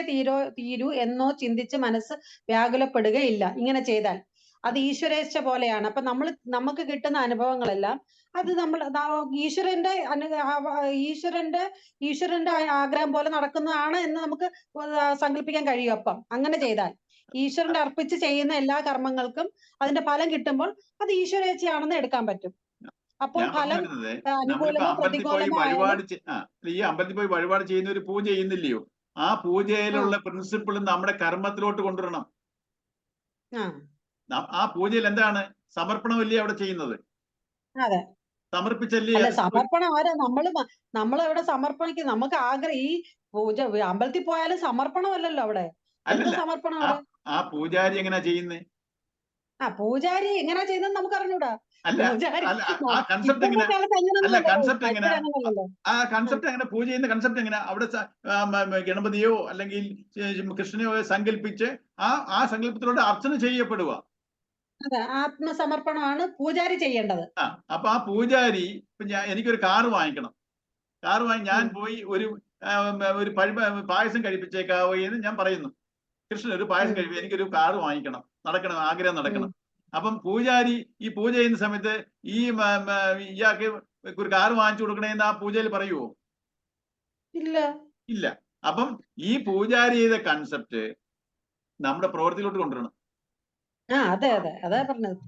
തീരൂ എന്നോ ചിന്തിച്ച് മനസ്സ് വ്യാകുലപ്പെടുകയില്ല. ഇങ്ങനെ ചെയ്താൽ അത് ഈശ്വരേച്ഛ പോലെയാണ്. അപ്പൊ നമുക്ക് കിട്ടുന്ന അനുഭവങ്ങളെല്ലാം അത് നമ്മൾ ഈശ്വരന്റെ ആഗ്രഹം പോലെ നടക്കുന്നതാണ് എന്ന് നമുക്ക് സങ്കല്പിക്കാൻ കഴിയും. അപ്പം അങ്ങനെ ചെയ്താൽ ഈശ്വരന്റെ അർപ്പിച്ച് ചെയ്യുന്ന എല്ലാ കർമ്മങ്ങൾക്കും അതിന്റെ ഫലം കിട്ടുമ്പോൾ അത് ഈശ്വരേച്ഛയാണെന്ന് എടുക്കാൻ പറ്റും. അപ്പോൾ ഫലം അനുകൂലമോ പ്രതികൂലമോ ഈ അമ്പലത്തിൽ പോയി വഴിപാട് ചെയ്യുന്ന ഒരു പൂജ ചെയ്യുന്നില്ലയോ? ആ പൂജയിലുള്ള പ്രിൻസിപ്പിൾ നമ്മുടെ കർമ്മത്തിലോട്ട് കൊണ്ടുവരണം. ആ പൂജയിൽ എന്താണ്? സമർപ്പണമല്ലേ അവിടെ ചെയ്യുന്നത്? അതെ, സമർപ്പിച്ചല്ലേ? സമർപ്പണം ആരാ? നമ്മൾ എവിടെ സമർപ്പണിക്കും? നമുക്ക് ആഗ്രഹം ഈ പൂജ അമ്പലത്തിൽ പോയാലും സമർപ്പണമല്ലല്ലോ അവിടെ. സമർപ്പണം ആ പൂജാരി എങ്ങനെയാ ചെയ്യുന്നേ? പൂജാരി എങ്ങനെയാ ചെയ്യുന്നത് നമുക്ക് അറിഞ്ഞൂടാ. ആ കൺസെപ്റ്റ് എങ്ങനെ? പൂജ ചെയ്യുന്ന കൺസെപ്റ്റ് എങ്ങനെ? അവിടെ ഗണപതിയോ അല്ലെങ്കിൽ കൃഷ്ണനെയോ സങ്കല്പിച്ച് ആ സങ്കല്പത്തിലൂടെ അർച്ചന ചെയ്യപ്പെടുക. അതെ, ആത്മസമർപ്പണമാണ് പൂജാരി ചെയ്യേണ്ടത്. അപ്പൊ ആ പൂജാരി എനിക്കൊരു കാറ് വാങ്ങിക്കണം, ഞാൻ പോയി ഒരു പായസം കഴിപ്പിച്ചേക്കാവോ എന്ന് ഞാൻ പറയുന്നു. കൃഷ്ണൻ ഒരു പായസം കഴിപ്പിക്കും, എനിക്കൊരു കാറ് വാങ്ങിക്കണം, ആഗ്രഹം നടക്കണം. അപ്പം പൂജാരി ഈ പൂജ ചെയ്യുന്ന സമയത്ത് ഇയാൾക്ക് ഒരു കാറ് വാങ്ങിച്ചു കൊടുക്കണേന്ന് ആ പൂജയിൽ പറയുവോ? ഇല്ല. അപ്പം ഈ പൂജാരി ചെയ്ത കൺസെപ്റ്റ് നമ്മുടെ പ്രവൃത്തിയിലോട്ട് കൊണ്ടുവരണം.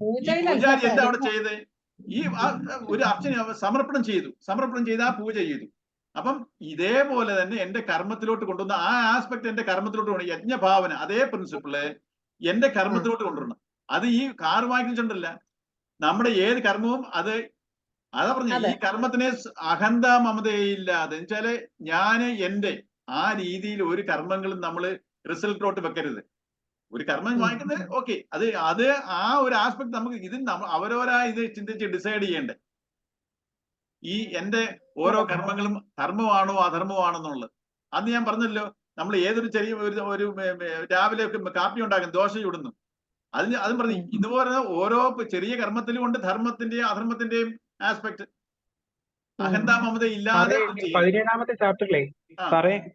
പൂജാരി എന്താ അവിടെ ചെയ്ത്? ഈ ഒരു അർച്ചന സമർപ്പണം ചെയ്ത് ആ പൂജ ചെയ്തു. അപ്പം ഇതേപോലെ തന്നെ എന്റെ കർമ്മത്തിലോട്ട് കൊണ്ടുവന്ന ആ ആസ്പെക്ട് എന്റെ കർമ്മത്തിലോട്ട് കൊണ്ടു, യജ്ഞഭാവന അതേ പ്രിൻസിപ്പിള് എന്റെ കർമ്മത്തിലോട്ട് കൊണ്ടുവരണം. അത് ഈ കാർ വാങ്ങിച്ചിട്ടുണ്ടല്ല, നമ്മുടെ ഏത് കർമ്മവും അതാ പറഞ്ഞ ഈ കർമ്മത്തിനെ അഹന്ത മമതയില്ലാതെ എന്നുവെച്ചാല് എന്റെ ആ രീതിയിൽ ഒരു കർമ്മങ്ങളും നമ്മള് റിസൾട്ടിലോട്ട് വെക്കരുത്. ഒരു കർമ്മം വാങ്ങിക്കുന്നത് ഓക്കെ, അത് ആ ഒരു ആസ്പെക്ട് നമുക്ക് അവരവരായി ഇത് ചിന്തിച്ച് ഡിസൈഡ് ചെയ്യണ്ടേ. എന്റെ ഓരോ കർമ്മങ്ങളും ധർമ്മമാണോ അധർമ്മമാണോ എന്നുള്ളത്. അന്ന് ഞാൻ പറഞ്ഞല്ലോ, നമ്മൾ ഏതൊരു ചെറിയ ഒരു രാവിലെ കാപ്പി ഉണ്ടാക്കും, ദോശ ചുടുന്നു, അതും പറഞ്ഞു ഇതുപോലെ ഓരോ ചെറിയ കർമ്മത്തിലും ഉണ്ട് ധർമ്മത്തിന്റെയും അധർമ്മത്തിന്റെയും ആസ്പെക്ട്. അഹന്ത മമത ഇല്ലാതെ 17ാമത്തെ ചാപ്റ്ററിലെ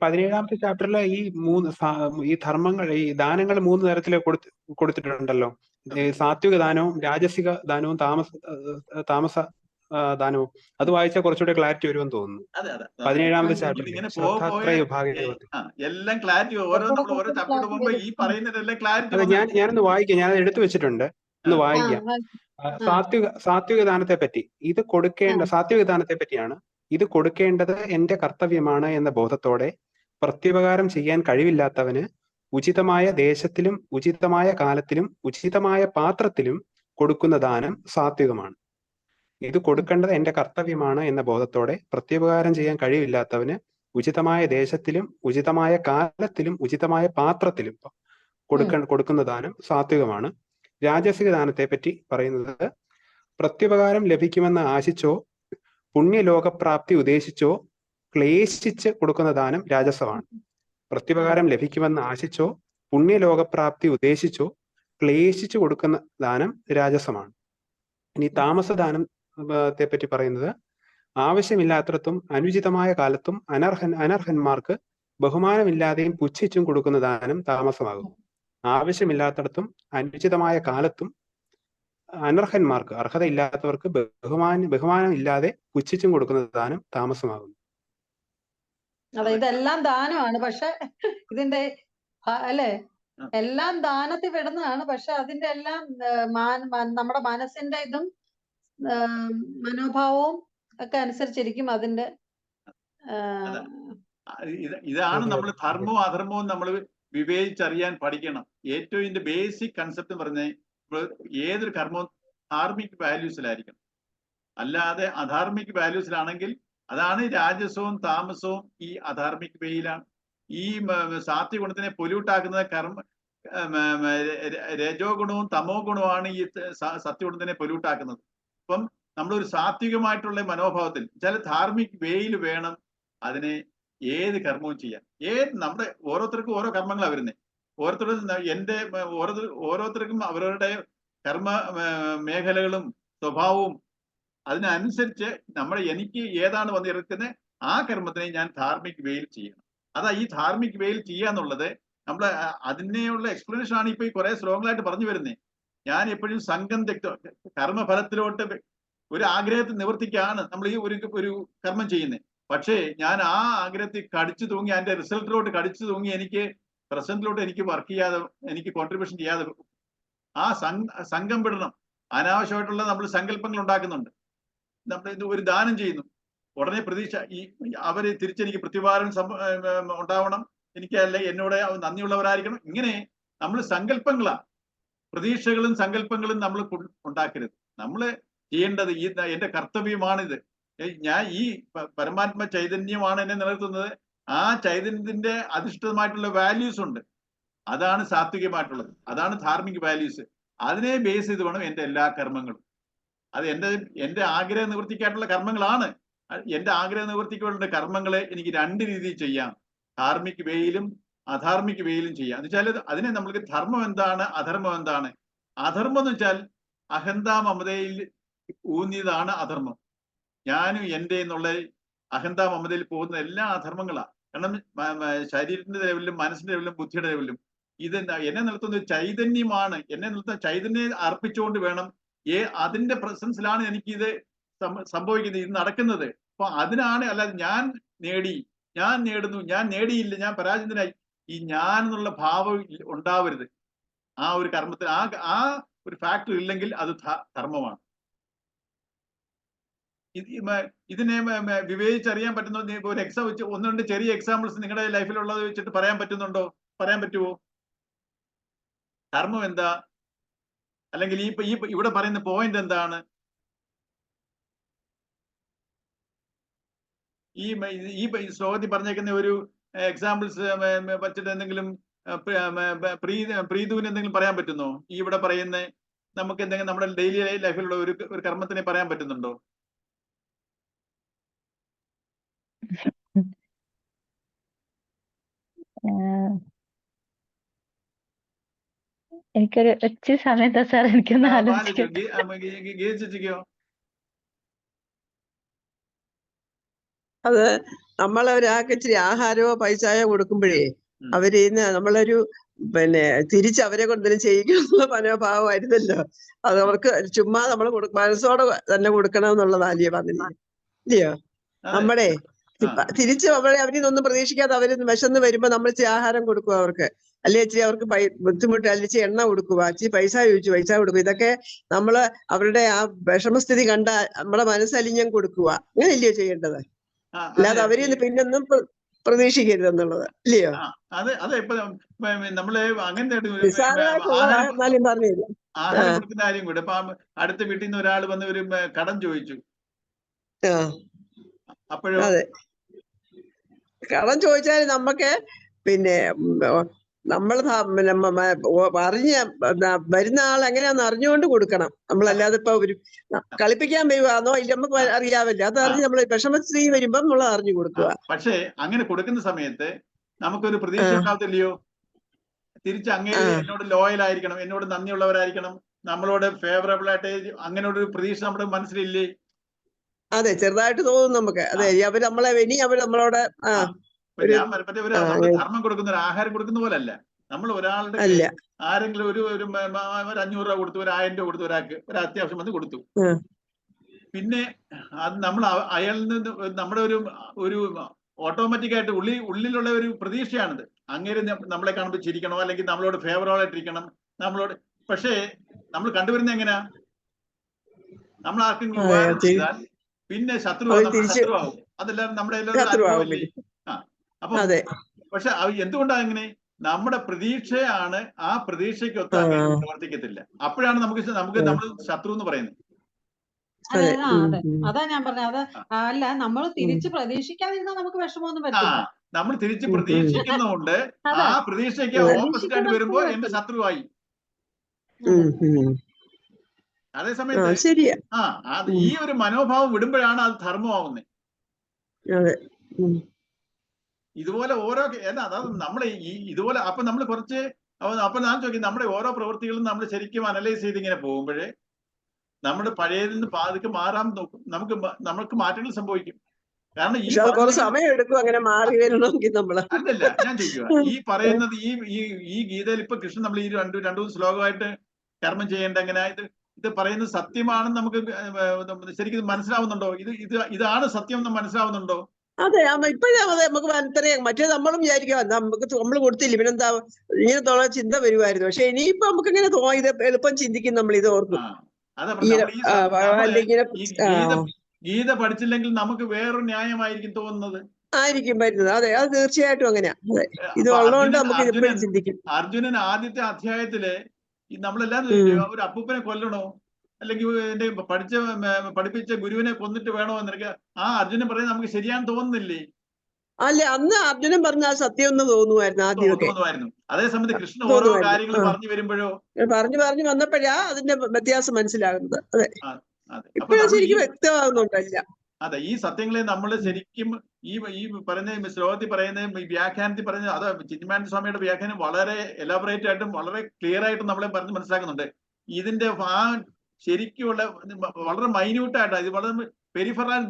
17ാമത്തെ ചാപ്റ്ററിലെ ഈ ധർമ്മങ്ങൾ, ഈ ദാനങ്ങൾ 3 തരത്തില് കൊടുത്തിട്ടുണ്ടല്ലോ. സാത്വിക ദാനവും രാജസിക ദാനവും താമസ ദാനവും. അത് വായിച്ചാൽ കുറച്ചുകൂടെ ക്ലാരിറ്റി വരുമെന്ന് തോന്നുന്നു. 17ാമത്തെ ചാപ്റ്ററിൽ എല്ലാം ക്ലാരിറ്റി ഓരോ ചാപ്റ്റർ പോകുമ്പോ ഈ പറയുന്നതെല്ലാം ക്ലാരിറ്റി. ഞാനൊന്ന് വായിക്കാം, ഞാനത് എടുത്തു വെച്ചിട്ടുണ്ട്, ഒന്ന് വായിക്കാം. സാത്വിക ദാനത്തെ പറ്റി ഇത് കൊടുക്കേണ്ട സാത്വിക ദാനത്തെ പറ്റിയാണ്. ഇത് കൊടുക്കേണ്ടത് എന്റെ കർത്തവ്യമാണ് എന്ന ബോധത്തോടെ പ്രത്യുപകാരം ചെയ്യാൻ കഴിവില്ലാത്തവന് ഉചിതമായ ദേശത്തിലും ഉചിതമായ കാലത്തിലും ഉചിതമായ പാത്രത്തിലും കൊടുക്കുന്ന ദാനം സാത്വികമാണ്. ഇത് കൊടുക്കേണ്ടത് എന്റെ കർത്തവ്യമാണ് എന്ന ബോധത്തോടെ പ്രത്യുപകാരം ചെയ്യാൻ കഴിവില്ലാത്തവന് ഉചിതമായ ദേശത്തിലും ഉചിതമായ കാലത്തിലും ഉചിതമായ പാത്രത്തിലും കൊടുക്കുന്ന ദാനം സാത്വികമാണ്. രാജസിക ദാനത്തെ പറ്റി പറയുന്നത്, പ്രത്യുപകാരം ലഭിക്കുമെന്ന് ആശിച്ചോ പുണ്യലോകപ്രാപ്തി ഉദ്ദേശിച്ചോ ക്ലേശിച്ച് കൊടുക്കുന്ന ദാനം രാജസമാണ്. പ്രത്യുപകാരം ലഭിക്കുമെന്ന് ആശിച്ചോ പുണ്യലോകപ്രാപ്തി ഉദ്ദേശിച്ചോ ക്ലേശിച്ചു കൊടുക്കുന്ന ദാനം രാജസമാണ്. ഇനി താമസദാനത്തെ പറ്റി പറയുന്നത്, ആവശ്യമില്ലാത്തടത്തും അനുചിതമായ കാലത്തും അനർഹന്മാർക്ക് ബഹുമാനമില്ലാതെയും പുച്ഛിച്ചും കൊടുക്കുന്ന ദാനം താമസമാകും. ആവശ്യമില്ലാത്തടത്തും അനുചിതമായ കാലത്തും അനർഹന്മാർക്ക്, അർഹതയില്ലാത്തവർക്ക് ബഹുമാനം ഇല്ലാതെ പുച്ഛിച്ചും കൊടുക്കുന്ന ദാനം താമസമാകുന്നു. അതെ, ഇതെല്ലാം ദാനമാണ്. പക്ഷെ ഇതിന്റെ അല്ലെ, എല്ലാം ദാനത്തിൽ പെടുന്നതാണ്. പക്ഷെ അതിന്റെ എല്ലാം നമ്മുടെ മനസ്സിന്റെ ഇതും മനോഭാവവും ഒക്കെ അനുസരിച്ചിരിക്കും അതിന്റെ. ഇതാണ് നമ്മൾ ധർമ്മവും അധർമ്മവും നമ്മൾ വിവേചിച്ചറിയാൻ പഠിക്കണം. ഏറ്റവും ഇതിന്റെ ബേസിക് കൺസെപ്റ്റ് പറഞ്ഞ ഏതൊരു കർമ്മവും ധാർമ്മിക് വാല്യൂസിലായിരിക്കണം. അല്ലാതെ അധാർമിക് വാല്യൂസിലാണെങ്കിൽ അതാണ് രാജസവും താമസവും ഈ അധാർമിക് വേയിലാണ്. ഈ സാത്വിക ഗുണത്തിനെ പൊല്യൂട്ടാക്കുന്നത് രജോ ഗുണവും തമോ ഗുണവുമാണ് ഈ സത്യഗുണത്തിനെ പൊല്യൂട്ടാക്കുന്നത്. അപ്പം നമ്മളൊരു സാത്വികമായിട്ടുള്ള മനോഭാവത്തിൽ ചില ധാർമ്മിക് വേയിൽ വേണം അതിനെ ഏത് കർമ്മവും ചെയ്യാൻ. നമ്മുടെ ഓരോരുത്തർക്കും ഓരോ കർമ്മങ്ങളാണ് വരുന്നത്. ഓരോരുത്തർക്കും അവരവരുടെ കർമ്മ മേഖലകളും സ്വഭാവവും അതിനനുസരിച്ച് എനിക്ക് ഏതാണ് വന്നിരിക്കുന്നത് ആ കർമ്മത്തിനെ ഞാൻ ധാർമ്മിക് വേയിൽ ചെയ്യണം. അതാ ഈ ധാർമ്മിക് വേയിൽ ചെയ്യാന്നുള്ളത് നമ്മൾ അതിനെയുള്ള എക്സ്പ്ലനേഷൻ ആണ് ഇപ്പൊ ഈ കുറെ ശ്ലോകങ്ങളായിട്ട് പറഞ്ഞു വരുന്നത്. ഞാൻ എപ്പോഴും സംഘം കർമ്മഫലത്തിലോട്ട് ഒരു ആഗ്രഹത്തെ നിവർത്തിക്കാണ് നമ്മൾ ഈ ഒരു കർമ്മം ചെയ്യുന്നത്. പക്ഷേ ഞാൻ ആ ആഗ്രഹത്തിൽ കടിച്ചു തൂങ്ങി അതിന്റെ റിസൾട്ടിലോട്ട് കടിച്ചു തൂങ്ങി എനിക്ക് പ്രസന്റിലോട്ട് എനിക്ക് വർക്ക് ചെയ്യാതെ, എനിക്ക് കോൺട്രിബ്യൂഷൻ ചെയ്യാതെ ആ സംഘം വിടണം. അനാവശ്യമായിട്ടുള്ള നമ്മൾ സങ്കല്പങ്ങൾ ഉണ്ടാക്കുന്നുണ്ട്. നമ്മൾ ഇത് ഒരു ദാനം ചെയ്യുന്നു, ഉടനെ പ്രതീക്ഷ അവര് തിരിച്ചെനിക്ക് പ്രതിവാരം ഉണ്ടാവണം, എനിക്ക് അല്ലെ എന്നോട് നന്ദിയുള്ളവരായിരിക്കണം. ഇങ്ങനെ നമ്മൾ സങ്കല്പങ്ങളാണ്, പ്രതീക്ഷകളും സങ്കല്പങ്ങളും നമ്മൾ ഉണ്ടാക്കരുത്. നമ്മൾ ചെയ്യേണ്ടത് എന്റെ കർത്തവ്യമാണിത്. ഞാൻ ഈ പരമാത്മ ചൈതന്യമാണ് എന്നെ നിലനിർത്തുന്നത്. ആ ചൈതന്യത്തിന്റെ അധിഷ്ഠിതമായിട്ടുള്ള വാല്യൂസ് ഉണ്ട്. അതാണ് സാത്വികമായിട്ടുള്ളത്, അതാണ് ധാർമ്മിക വാല്യൂസ്. അതിനെ ബേസ് ചെയ്ത് വേണം എന്റെ എല്ലാ കർമ്മങ്ങളും. അത് എന്റെ ആഗ്രഹ നിവൃത്തിക്കായിട്ടുള്ള കർമ്മങ്ങളാണ്. എന്റെ ആഗ്രഹ നിവൃത്തിക്കുള്ള കർമ്മങ്ങളെ എനിക്ക് രണ്ട് രീതിയിൽ ചെയ്യാം. ധാർമ്മിക് വേയിലും അധാർമിക് വേയിലും ചെയ്യാം. എന്ന് വെച്ചാൽ അതിനെ നമ്മൾക്ക് ധർമ്മം എന്താണ്, അധർമ്മം എന്താണ്. അധർമ്മം എന്ന് വെച്ചാൽ അഹന്താ മമതയിൽ ഊന്നിയതാണ് അധർമ്മം. ഞാനും എന്റെ എന്നുള്ള അഹന്താ മമതയിൽ പോകുന്ന എല്ലാ അധർമ്മങ്ങളാണ്. കാരണം ശരീരത്തിന്റെ ലെവലിലും മനസ്സിന്റെ ലെവലിലും ബുദ്ധിയുടെ ലെവലിലും ഇത് എന്നെ നിലത്തുന്ന ചൈതന്യമാണ്. എന്നെ നിലത്തുന്ന ചൈതന്യം അർപ്പിച്ചുകൊണ്ട് വേണം അതിന്റെ പ്രസൻസിലാണ് എനിക്കിത് സംഭവിക്കുന്നത്, ഇത് നടക്കുന്നത്. അപ്പൊ അതിനാണ്, അല്ലാതെ ഞാൻ നേടി, ഞാൻ നേടുന്നു, ഞാൻ നേടിയില്ല, ഞാൻ പരാജിതനായി, ഈ ഞാൻ എന്നുള്ള ഭാവം ഉണ്ടാവരുത്. ആ ഒരു കർമ്മത്തിൽ ആ ഒരു ഫാക്ടർ ഇല്ലെങ്കിൽ അത് ധർമ്മമാണ്. ഇതിനെ വിവേചിച്ചറിയാൻ പറ്റുന്ന ഒരു എക്സാം വെച്ച് ഒന്ന് രണ്ട് ചെറിയ എക്സാമ്പിൾസ് നിങ്ങളുടെ ലൈഫിലുള്ളത് വെച്ചിട്ട് പറയാൻ പറ്റുന്നുണ്ടോ? പറയാൻ പറ്റുമോ? ധർമ്മം എന്താ, അല്ലെങ്കിൽ ഈ ഇവിടെ പറയുന്ന പോയിന്റ് എന്താണ്? ഈ ശ്ലോകത്തിൽ പറഞ്ഞേക്കുന്ന ഒരു എക്സാമ്പിൾസ് വെച്ചിട്ട് എന്തെങ്കിലും പ്രീതുവിന് എന്തെങ്കിലും പറയാൻ പറ്റുന്നോ? ഈ ഇവിടെ പറയുന്ന നമുക്ക് എന്തെങ്കിലും നമ്മുടെ ഡെയിലി ലൈഫിലുള്ള ഒരു കർമ്മത്തിനെ പറയാൻ പറ്റുന്നുണ്ടോ? എനിക്കൊരു ഒത്തിരി സമയത്താ സാർ എനിക്കൊന്ന് ആലോചിക്കോ. അത് നമ്മളൊരാൾക്ക് ഇച്ചിരി ആഹാരമോ പൈസയോ കൊടുക്കുമ്പോഴേ അവരിന്ന് നമ്മളൊരു തിരിച്ച് അവരെ കൊണ്ടുവരും ചെയ്യിക്കുന്ന മനോഭാവമായിരുന്നല്ലോ. അത് അവർക്ക് ചുമ്മാ നമ്മൾ മനസ്സോടെ തന്നെ കൊടുക്കണം എന്നുള്ളതല്ലേ പറഞ്ഞില്ലേ? ഇല്ലയോ? നമ്മുടെ തിരിച്ച് അവരിതൊന്നും പ്രതീക്ഷിക്കാതെ അവര് വിശന്ന് വരുമ്പോ നമ്മൾ ഇച്ചിരി ആഹാരം കൊടുക്കുക അവർക്ക്, അല്ലെ ഇച്ചിരി അവർക്ക് ബുദ്ധിമുട്ട്, അല്ലെങ്കിൽ എണ്ണ കൊടുക്കുക, ഇച്ചിരി പൈസ ചോദിച്ചു പൈസ കൊടുക്കുക. ഇതൊക്കെ നമ്മള് അവരുടെ ആ വിഷമസ്ഥിതി കണ്ട നമ്മുടെ മനസ്സലിഞ്ഞം കൊടുക്കുക. അങ്ങനെയല്ലയോ ചെയ്യേണ്ടത്? അല്ലാതെ അവരിന്ന് പിന്നൊന്നും പ്രതീക്ഷിക്കരുത് എന്നുള്ളത് ഇല്ലയോ? അതെ ഇപ്പൊ നമ്മള് അങ്ങനെ നിസ്സാരമായിട്ടുള്ളതാ, എന്നാലും പറഞ്ഞു തരും. ആഹാരം കൊടുക്കുന്ന കാര്യം കൂടെ ഇപ്പൊ അടുത്ത വീട്ടിൽ നിന്ന് ഒരാൾ വന്ന് ഒരു കടം ചോദിച്ചു. അപ്പോഴോ അതെ, കടം ചോദിച്ചാൽ നമുക്ക് പിന്നെ നമ്മൾ അറിഞ്ഞ വരുന്ന ആൾ എങ്ങനെയാന്ന് അറിഞ്ഞുകൊണ്ട് കൊടുക്കണം. നമ്മളല്ലാതെ ഇപ്പൊ ഒരു കളിപ്പിക്കാൻ വരുവാന്നോ ഇല്ല നമുക്ക് അറിയാവില്ല, അത് അറിഞ്ഞ് നമ്മൾ വിഷമശ്രീ വരുമ്പോ നമ്മൾ അറിഞ്ഞു കൊടുക്കുക. പക്ഷേ അങ്ങനെ കൊടുക്കുന്ന സമയത്ത് നമുക്കൊരു പ്രതീക്ഷ ഉണ്ടാവത്തില്ലയോ? തിരിച്ച് അങ്ങേര് എന്നോട് ലോയൽ ആയിരിക്കണം, എന്നോട് നന്ദിയുള്ളവരായിരിക്കണം, നമ്മളോട് ഫേവറബിൾ ആയിട്ട് അങ്ങനെ ഒരു പ്രതീക്ഷ നമ്മുടെ മനസ്സിലില്ലേ? അതെ, ചെറുതായിട്ട് തോന്നും നമുക്ക്. അതെ, അവര് നമ്മളെ നമ്മളോട് ഞാൻ നമ്മൾ ധർമ്മം കൊടുക്കുന്ന ഒരു ആഹാരം കൊടുക്കുന്ന പോലെ അല്ല. നമ്മൾ ഒരാളുടെ ആരെങ്കിലും ഒരു 500 രൂപ കൊടുത്തു, ഒരു 1000 രൂപ കൊടുത്തു, ഒരാൾക്ക് ഒരു അത്യാവശ്യം വന്ന് കൊടുത്തു. പിന്നെ അത് നമ്മൾ അയാളിൽ നിന്ന് നമ്മുടെ ഒരു ഓട്ടോമാറ്റിക് ആയിട്ട് ഉള്ളിലുള്ള ഒരു പ്രതീക്ഷയാണിത്. അങ്ങനെ നമ്മളെ കാണുമ്പോൾ ചിരിക്കണോ, അല്ലെങ്കിൽ നമ്മളോട് ഫേവറബിൾ ആയിട്ടിരിക്കണം നമ്മളോട്. പക്ഷേ നമ്മൾ കണ്ടുവരുന്ന എങ്ങനെയാ? നമ്മൾ ആർക്കെങ്കിലും ഉപകാരം ചെയ്താൽ പിന്നെ ശത്രുവാകും. അതെല്ലാം നമ്മുടെ അനുഭവമില്ലേ? അപ്പൊ പക്ഷെ എന്തുകൊണ്ടാ ഇങ്ങനെ? നമ്മുടെ പ്രതീക്ഷയാണ് ആ പ്രതീക്ഷയ്ക്ക് ഒത്ത് അങ്ങനെ പ്രവർത്തിക്കത്തില്ല. അപ്പോഴാണ് നമ്മൾ ശത്രു എന്ന് പറയുന്നത്. അതെ, അതാ ഞാൻ പറഞ്ഞത്. അല്ല, നമ്മൾ തിരിച്ച് പ്രതീക്ഷിക്കാതിരുന്നാൽ നമുക്ക് വിഷമമൊന്നും പറ്റില്ല. നമ്മൾ തിരിച്ച് പ്രതീക്ഷിക്കുന്നതുകൊണ്ട് ആ പ്രതീക്ഷയ്ക്ക് ഓപ്പോസിറ്റ് ആയിട്ട് വരുമ്പോ എന്റെ ശത്രുവായി. അതേസമയത്ത് ഈ ഒരു മനോഭാവം വിടുമ്പോഴാണ് അത് ധർമ്മമാവുന്നത്. ഇതുപോലെ ഓരോ അതായത് നമ്മളെ ഇതുപോലെ അപ്പൊ നമ്മൾ കുറച്ച് അപ്പൊ ഞാൻ ചോദിക്കും, നമ്മുടെ ഓരോ പ്രവൃത്തികളും നമ്മൾ ശരിക്കും അനലൈസ് ചെയ്ത് ഇങ്ങനെ പോകുമ്പോഴേ നമ്മുടെ പഴയതിൽ നിന്ന് പാതിക്ക് മാറാൻ നോക്കും, നമുക്ക് മാറ്റങ്ങൾ സംഭവിക്കും. കാരണം ഈ സമയം എടുക്കും അങ്ങനെ മാറി വരണമെങ്കിൽ നമ്മള്. അല്ലല്ല, ഞാൻ ചോദിക്കുക, ഈ പറയുന്നത് ഈ ഗീതയിൽ ഇപ്പൊ കൃഷ്ണൻ നമ്മൾ ഈ രണ്ടു ശ്ലോകമായിട്ട് കർമ്മം ചെയ്യേണ്ട എങ്ങനെ ഇത് പറയുന്നത് സത്യമാണെന്ന് നമുക്ക് ശരിക്കും മനസ്സിലാവുന്നുണ്ടോ? ഇതാണ് സത്യം എന്ന് മനസ്സിലാവുന്നുണ്ടോ? അതെ, ഇപ്പോഴേ നമുക്ക് മനസ്സിലാക്കാം. മറ്റേ നമ്മളും വിചാരിക്കാം നമ്മൾ കൊടുത്തില്ല പിന്നെന്താ, ഇങ്ങനത്തുള്ള ചിന്ത വരുമായിരുന്നു. പക്ഷെ ഇനിയിപ്പോ നമുക്ക് ഇങ്ങനെ ഇത് എളുപ്പം ചിന്തിക്കും, നമ്മൾ ഇത് ഓർക്കും. ഗീത പഠിച്ചില്ലെങ്കിൽ നമുക്ക് വേറൊരു ന്യായമായിരിക്കും തോന്നുന്നത്, ആയിരിക്കും വരുന്നത്. അതെ, അത് തീർച്ചയായിട്ടും അങ്ങനെയാ. ഇത് ഉള്ളതുകൊണ്ട് നമുക്ക് ഇപ്പോഴും ചിന്തിക്കും. അർജുനൻ ആദ്യത്തെ അധ്യായത്തില് നമ്മളെല്ലാം ഒരു അപ്പൂപ്പനെ കൊല്ലണോ, അല്ലെങ്കിൽ എന്റെ പഠിപ്പിച്ച ഗുരുവിനെ കൊന്നിട്ട് വേണോ എന്നൊക്കെ ആ അർജുനൻ പറയുന്നത് നമുക്ക് ശരിയാണെന്ന് തോന്നുന്നില്ലേ? അല്ല, അന്ന് അർജുനൻ പറഞ്ഞ സത്യം എന്ന് തോന്നുമായിരുന്നു ആദ്യമൊക്കെ. അതേസമയത്ത് കൃഷ്ണൻ ഓരോ കാര്യങ്ങൾ പറഞ്ഞു വരുമ്പോഴോ പറഞ്ഞു വന്നപ്പോഴാ അതിന്റെ വ്യത്യാസം മനസ്സിലാകുന്നത്. അതെ, ഇപ്പോഴും ശരിക്കും വ്യക്തമാകുന്നുണ്ടല്ല. അതെ, ഈ സത്യങ്ങളെ നമ്മൾ ശരിക്കും ഈ പറയുന്ന ശ്ലോകത്തിൽ പറയുന്ന വ്യാഖ്യാനത്തിൽ പറയുന്നത്, അത് ചിന്മയാനന്ദ സ്വാമിയുടെ വ്യാഖ്യാനം വളരെ എലാബറേറ്റ് ആയിട്ടും വളരെ ക്ലിയർ ആയിട്ടും നമ്മളെ പറഞ്ഞ് മനസ്സിലാക്കുന്നുണ്ട്. ഇതിന്റെ ശരിക്കുള്ള വളരെ മൈന്യൂട്ടായിട്ടാണ് ഇത്, വളരെ പെരിഫറൽ,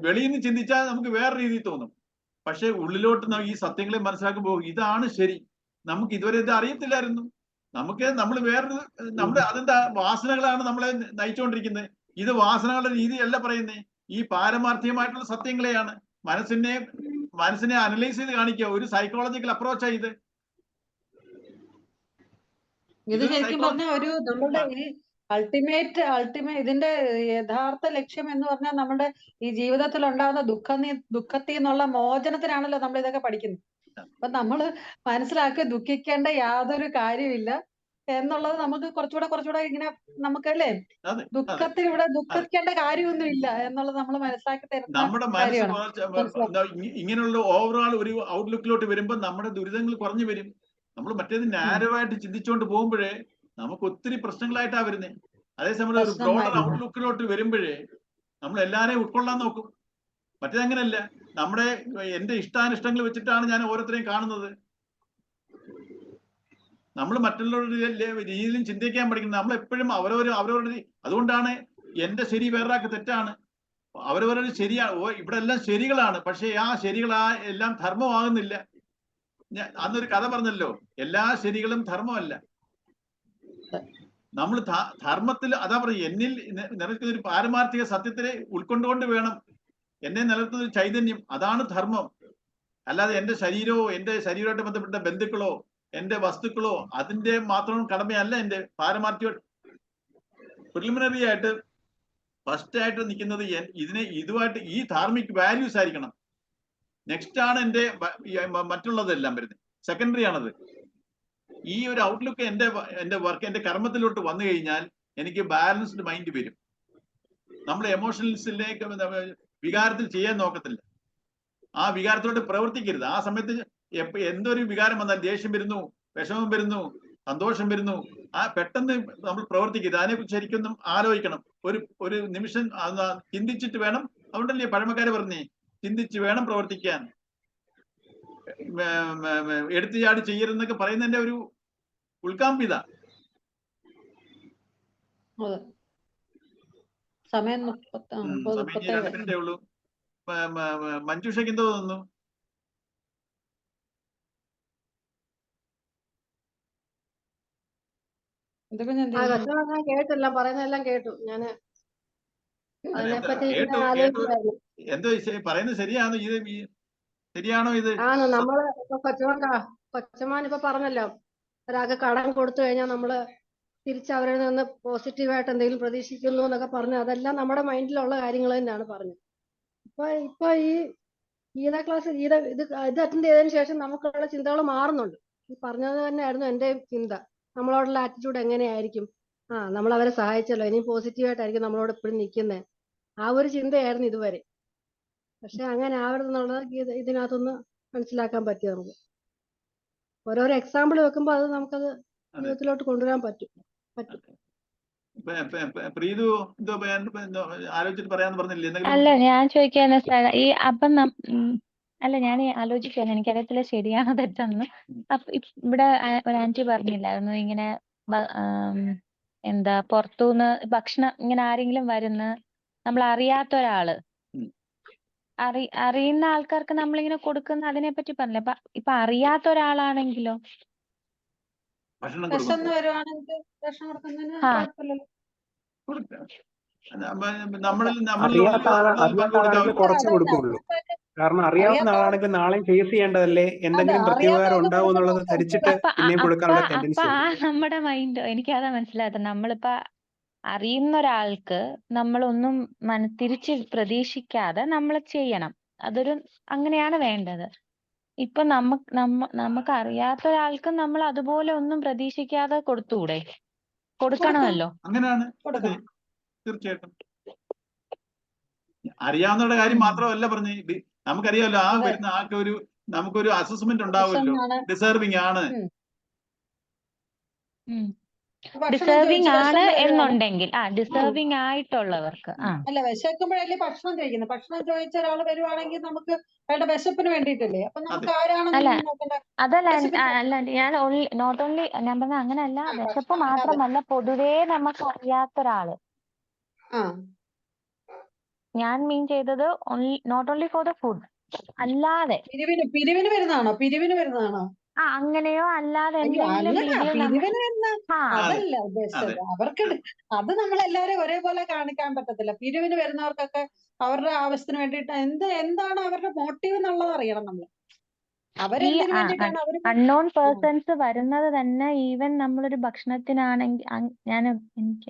വെളിയിൽ നിന്ന് ചിന്തിച്ചാൽ നമുക്ക് വേറെ രീതിയിൽ തോന്നും. പക്ഷെ ഉള്ളിലോട്ട് ഈ സത്യങ്ങളെ മനസ്സിലാക്കുമ്പോൾ ഇതാണ് ശരി. നമുക്ക് ഇതുവരെ ഇത് അറിയത്തില്ലായിരുന്നു. നമ്മൾ വേറൊരു അതെന്താ വാസനകളാണ് നമ്മളെ നയിച്ചുകൊണ്ടിരിക്കുന്നത്. ഇത് വാസനകളുടെ രീതിയല്ല പറയുന്നേ, ഈ പാരമാർത്ഥികമായിട്ടുള്ള സത്യങ്ങളെയാണ്. മനസ്സിനെ അനലൈസ് ചെയ്ത് കാണിക്കുക, ഒരു സൈക്കോളജിക്കൽ അപ്രോച്ചാണ് ഇത്. ഇത് ശരിക്കും പറഞ്ഞാൽ ഒരു നമ്മുടെ ഈ അൾട്ടിമേറ്റ് ഇതിന്റെ യഥാർത്ഥ ലക്ഷ്യം എന്ന് പറഞ്ഞാൽ നമ്മുടെ ഈ ജീവിതത്തിൽ ഉണ്ടാകുന്ന ദുഃഖത്തിൽ നിന്നുള്ള മോചനത്തിനാണല്ലോ നമ്മൾ ഇതൊക്കെ പഠിക്കുന്നത്. അപ്പൊ നമ്മള് മനസ്സിലാക്കി ദുഃഖിക്കേണ്ട യാതൊരു കാര്യമില്ല എന്നുള്ളത് നമുക്ക് കുറച്ചുകൂടെ ഇങ്ങനെ നമുക്കല്ലേ ദുഃഖത്തിൽ ഇവിടെ ദുഃഖിക്കേണ്ട കാര്യമൊന്നും ഇല്ല എന്നുള്ളത് നമ്മൾ മനസ്സിലാക്കി തരുന്ന നമ്മുടെ ഇങ്ങനെയുള്ള ഓവറോൾ ഒരു ഔട്ട്ലുക്കിലോട്ട് വരുമ്പോൾ നമ്മുടെ ദുരിതങ്ങൾ കുറഞ്ഞു വരും. നമ്മൾ മറ്റേത് നാരോവായിട്ട് ചിന്തിച്ചുകൊണ്ട് പോകുമ്പോഴേ നമുക്ക് ഒത്തിരി പ്രശ്നങ്ങളായിട്ടാണ് വരുന്നത്. അതേസമയം ഒരു ബ്രോഡർ ഔട്ട്ലുക്കിലോട്ട് വരുമ്പോഴേ നമ്മൾ എല്ലാരെയും ഉൾക്കൊള്ളാൻ നോക്കും. മറ്റേതങ്ങനല്ല, എന്റെ ഇഷ്ടാനിഷ്ടങ്ങൾ വെച്ചിട്ടാണ് ഞാൻ ഓരോരുത്തരെയും കാണുന്നത്. നമ്മൾ മറ്റുള്ളവരുടെ രീതിയിലും ചിന്തിക്കാൻ പഠിക്കുന്നത്. നമ്മളെപ്പോഴും അവരവരുടെ അതുകൊണ്ടാണ് എന്റെ ശരി വേറൊരാൾക്ക് തെറ്റാണ്, അവരവരുടെ ശരിയാണ്. ഇവിടെ എല്ലാം ശരികളാണ്, പക്ഷെ ആ ശരികൾ എല്ലാം ധർമ്മമാകുന്നില്ല. അന്നൊരു കഥ പറഞ്ഞല്ലോ, എല്ലാ ശരികളും ധർമ്മമല്ല. നമ്മൾ ധർമ്മത്തിൽ അതാ പറയും, എന്നിൽ നിലനിൽക്കുന്ന ഒരു പാരമാർത്ഥിക സത്യത്തിനെ ഉൾക്കൊണ്ടുകൊണ്ട് വേണം എന്നെ നിലനിർത്തുന്ന ഒരു ചൈതന്യം, അതാണ് ധർമ്മം. അല്ലാതെ എന്റെ ശരീരമോ എന്റെ ശരീരമായിട്ട് ബന്ധപ്പെട്ട ബന്ധുക്കളോ എന്റെ വസ്തുക്കളോ അതിന്റെ മാത്രം കടമയല്ല എന്റെ പാരമാർത്ഥിക. പ്രിലിമിനറി ആയിട്ട് ഫസ്റ്റ് ആയിട്ട് നിൽക്കുന്നത് ഇതുമായിട്ട് ഈ ധാർമ്മിക് വാല്യൂസ് ആയിരിക്കണം. നെക്സ്റ്റ് ആണ് മറ്റുള്ളതെല്ലാം വരുന്നത്, സെക്കൻഡറി ആണത്. ഈ ഒരു ഔട്ട്ലുക്ക് എന്റെ വർക്ക്, എന്റെ കർമ്മത്തിലോട്ട് വന്നു കഴിഞ്ഞാൽ എനിക്ക് ബാലൻസ്ഡ് മൈൻഡ് വരും. നമ്മൾ എമോഷണൽസിലേക്ക് വികാരത്തിൽ ചെയ്യാൻ നോക്കത്തില്ല, ആ വികാരത്തിലോട്ട് പ്രവർത്തിക്കരുത്. ആ സമയത്ത് എന്തൊരു വികാരം വന്നാൽ, ദേഷ്യം വരുന്നു, വിഷമം വരുന്നു, സന്തോഷം വരുന്നു, പെട്ടെന്ന് നമ്മൾ പ്രവർത്തിക്കരുത്. അതിനെക്കുറിച്ച് ശരിക്കൊന്നും ആലോചിക്കണം. ഒരു നിമിഷം ചിന്തിച്ചിട്ട് വേണം. അതുകൊണ്ടല്ലേ പഴമക്കാര് പറഞ്ഞേ, ചിന്തിച്ച് വേണം പ്രവർത്തിക്കാൻ, എടുത്തുചാടി ചെയ്യരുതെന്നൊക്കെ പറയുന്നതിന്റെ ഒരു ഉൾക്കാമ്പിത. സമയം സമയം 2 മിനിറ്റേ ഉള്ളൂ. മഞ്ജുഷയ്ക്ക് എന്തോ തോന്നുന്നു? കേട്ടില്ല, പറയുന്നതെല്ലാം കേട്ടു. ഞാന് അതിനെപ്പറ്റി ആലോചിക്കുമായിരുന്നു. എന്തോ പറയുന്നത് ശരിയാണോ? ശരിയാണോ ഇത്? ആണ്. നമ്മള് ഇപ്പൊ കൊച്ചമാൻ ഇപ്പൊ പറഞ്ഞല്ലോ, ഒരാൾക്ക് കടം കൊടുത്തു കഴിഞ്ഞാൽ നമ്മള് തിരിച്ച് അവരിൽ നിന്ന് പോസിറ്റീവായിട്ട് എന്തെങ്കിലും പ്രതീക്ഷിക്കുന്നു എന്നൊക്കെ പറഞ്ഞു. അതെല്ലാം നമ്മുടെ മൈൻഡിലുള്ള കാര്യങ്ങൾ തന്നെയാണ് പറഞ്ഞത്. ഇപ്പൊ ഈ ഗീത ക്ലാസ് ഇത് അറ്റൻഡ് ചെയ്തതിനു ശേഷം നമുക്കുള്ള ചിന്തകൾ മാറുന്നുണ്ട്. ഈ പറഞ്ഞത് തന്നെയായിരുന്നു എന്റെയും ചിന്ത. നമ്മളോടുള്ള ആറ്റിറ്റ്യൂഡ് എങ്ങനെയായിരിക്കും? നമ്മൾ അവരെ സഹായിച്ചല്ലോ, ഇനി പോസിറ്റീവായിട്ടായിരിക്കും നമ്മളോട് എപ്പോഴും നിൽക്കുന്നത്. ആ ഒരു ചിന്തയായിരുന്നു ഇതുവരെ. പക്ഷെ അങ്ങനെ ആവരുതെന്നുള്ളത് ഇതിനകത്തൊന്ന് മനസ്സിലാക്കാൻ പറ്റി. നമുക്ക് ഓരോരോ എക്സാമ്പിൾ വെക്കുമ്പോൾ അത് നമുക്കത് ജീവിതത്തിലോട്ട് കൊണ്ടുവരാൻ പറ്റും. പ്രീതു എന്തോ ആലോചിച്ചിട്ട് പറയാന്ന് പറഞ്ഞില്ലേ? അല്ല, ഞാൻ ചോദിക്കാന്ന് അല്ല, ഞാൻ ആലോചിക്കാണ്, എനിക്കറിയത്തില്ല ശരിയാണോ തെറ്റാണെന്ന്. അപ്പൊ ഇവിടെ ഒരു ആന്റി പറഞ്ഞില്ലായിരുന്നു ഇങ്ങനെ എന്താ പുറത്തുനിന്ന് ഭക്ഷണം ഇങ്ങനെ ആരെങ്കിലും വരുന്ന, നമ്മൾ അറിയാത്ത ഒരാള്, അറിയുന്ന ആൾക്കാർക്ക് നമ്മളിങ്ങനെ കൊടുക്കുന്ന, അതിനെ പറ്റി പറഞ്ഞില്ല. ഇപ്പൊ അറിയാത്ത ഒരാളാണെങ്കിലോ വിശന്ന് വരുവാണെങ്കിൽ ഭക്ഷണം കൊടുക്കുന്നതിന് കുഴപ്പമില്ലല്ലോ. അറിയാത്ത ആളാണെങ്കിൽ കുറച്ച് കൊടുക്കുള്ളൂ. കാരണം അറിയാവുന്ന ആളാണെങ്കിൽ നാളെ ഫേസ് ചെയ്യേണ്ടതല്ലേ, എന്തെങ്കിലും പ്രത്യുപകാരം ഉണ്ടാവും എന്നുള്ളത് ധരിച്ചിട്ട് പിന്നെയും കൊടുക്കാനുള്ള ടെൻഡൻസി. നമ്മുടെ മൈൻഡ്, എനിക്കതാ മനസ്സിലായത്. നമ്മളിപ്പോ അറിയുന്ന ഒരാൾക്ക് നമ്മളൊന്നും തിരിച്ച് പ്രതീക്ഷിക്കാതെ നമ്മൾ ചെയ്യണം. അങ്ങനെയാണ് വേണ്ടത്. ഇപ്പൊ നമുക്ക് അറിയാത്ത ഒരാൾക്ക് നമ്മൾ അതുപോലെ ഒന്നും പ്രതീക്ഷിക്കാതെ കൊടുത്തൂടെ? കൊടുക്കണമല്ലോ. അങ്ങനെയാണ്, തീർച്ചയായിട്ടും. അറിയാവുന്നവരുടെ കാര്യം മാത്രമല്ല പറഞ്ഞ്, നമുക്കറിയാമല്ലോ, ആ വരുന്ന ആൾക്ക് നമുക്കൊരു അസസ്മെന്റ് ഉണ്ടാവുമല്ലോ, ഡിസേർവിംഗ് ആണ്. ഡിസേർവിംഗ് ആണ് എന്നുണ്ടെങ്കിൽ, ഡിസേർവിംഗ് ആയിട്ടുള്ളവർക്ക്. അല്ല, വിശക്കുമ്പോഴല്ലേ ഭക്ഷണം കഴിക്കുന്നത്. ഭക്ഷണം ചോദിച്ച ഒരാൾ വരുവാണെങ്കിൽ നമുക്ക് അയാളുടെ വിശപ്പിന് വേണ്ടിയിട്ടല്ലേ. അപ്പൊ നമുക്ക് അല്ല, ഞാൻ നോട്ട് ഓൺലി, ഞാൻ പറഞ്ഞ അങ്ങനെയല്ല, വിശപ്പ് മാത്രമല്ല, പൊതുവേ നമുക്ക് അറിയാത്തൊരാള്. ഞാൻ മീൻ ചെയ്തത് not only for the food, അല്ലാതെ പിരിവിന് വരുന്നതാണോ? അങ്ങനെയോ അല്ലാതെ എന്തെങ്കിലും അതല്ല ഉദ്ദേശിച്ചത്. അവർക്ക് അത് നമ്മളെല്ലാരും ഒരേപോലെ കാണിക്കാൻ പറ്റത്തില്ല. പിരിവിന് വരുന്നവർക്കൊക്കെ അവരുടെ ആവശ്യത്തിന് വേണ്ടിയിട്ട് എന്താണ് അവരുടെ മോട്ടീവ് എന്നുള്ളത് അറിയണം നമ്മൾ. അവരെന്തിനു വേണ്ടിയിട്ടാണ് അൺനോൺ പേഴ്സൺസ് വരുന്നത് തന്നെ. ഈവൻ നമ്മളൊരു ഭക്ഷണത്തിനാണെങ്കിൽ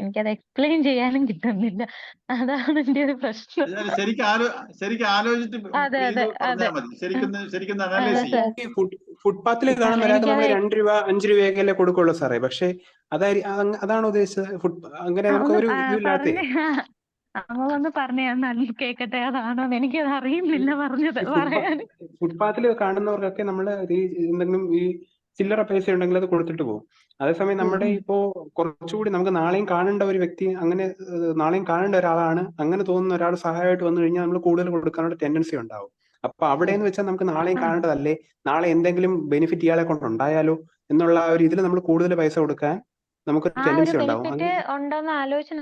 എനിക്കത് എക്സ്പ്ലെയിൻ ചെയ്യാനും കിട്ടുന്നില്ല. അതാണ് എന്റെ ഒരു പ്രശ്നം. ഫുട്പാത്തിൽ കാണുന്ന ഒരാൾക്ക് നമ്മൾ 2 രൂപ 5 രൂപയൊക്കെ കൊടുക്കുള്ളൂ സാറേ. പക്ഷെ അതാണ് ഉദ്ദേശിച്ചത്. അങ്ങനെ നമുക്ക് ഒരു ഇതില്ലാത്ത അമ്മ ഒന്ന് പറഞ്ഞേ, കേക്കട്ടെ, അതാണോ? എനിക്കത് അറിയുന്നില്ല പറഞ്ഞത് പറയാൻ. ഫുട്പാത്തിൽ കാണുന്നവർക്കൊക്കെ നമ്മള് എന്തെങ്കിലും ഈ ചില്ലറ പൈസ ഉണ്ടെങ്കിൽ അത് കൊടുത്തിട്ട് പോകും. അതേസമയം നമ്മുടെ ഇപ്പോ കുറച്ചുകൂടി നമുക്ക് നാളെയും കാണേണ്ട ഒരു വ്യക്തി, അങ്ങനെ നാളെയും കാണേണ്ട ഒരാളാണ്, അങ്ങനെ തോന്നുന്ന ഒരാൾ സഹായമായിട്ട് വന്നു കഴിഞ്ഞാൽ നമ്മൾ കൂടുതൽ കൊടുക്കാനുള്ള ടെൻഡൻസി ഉണ്ടാവും. അപ്പൊ അവിടെ എന്ന് വെച്ചാൽ നമുക്ക് നാളെയും കാണേണ്ടതല്ലേ, നാളെ എന്തെങ്കിലും ബെനിഫിറ്റ് ഇയാളെ കൊണ്ട് ഉണ്ടായാലോ എന്നുള്ള ഒരു ഇതിൽ നമ്മൾ കൂടുതൽ പൈസ കൊടുക്കാൻ നമുക്ക് ടെൻഡൻസി ഉണ്ടാവും. ഉണ്ടോന്ന് ആലോചന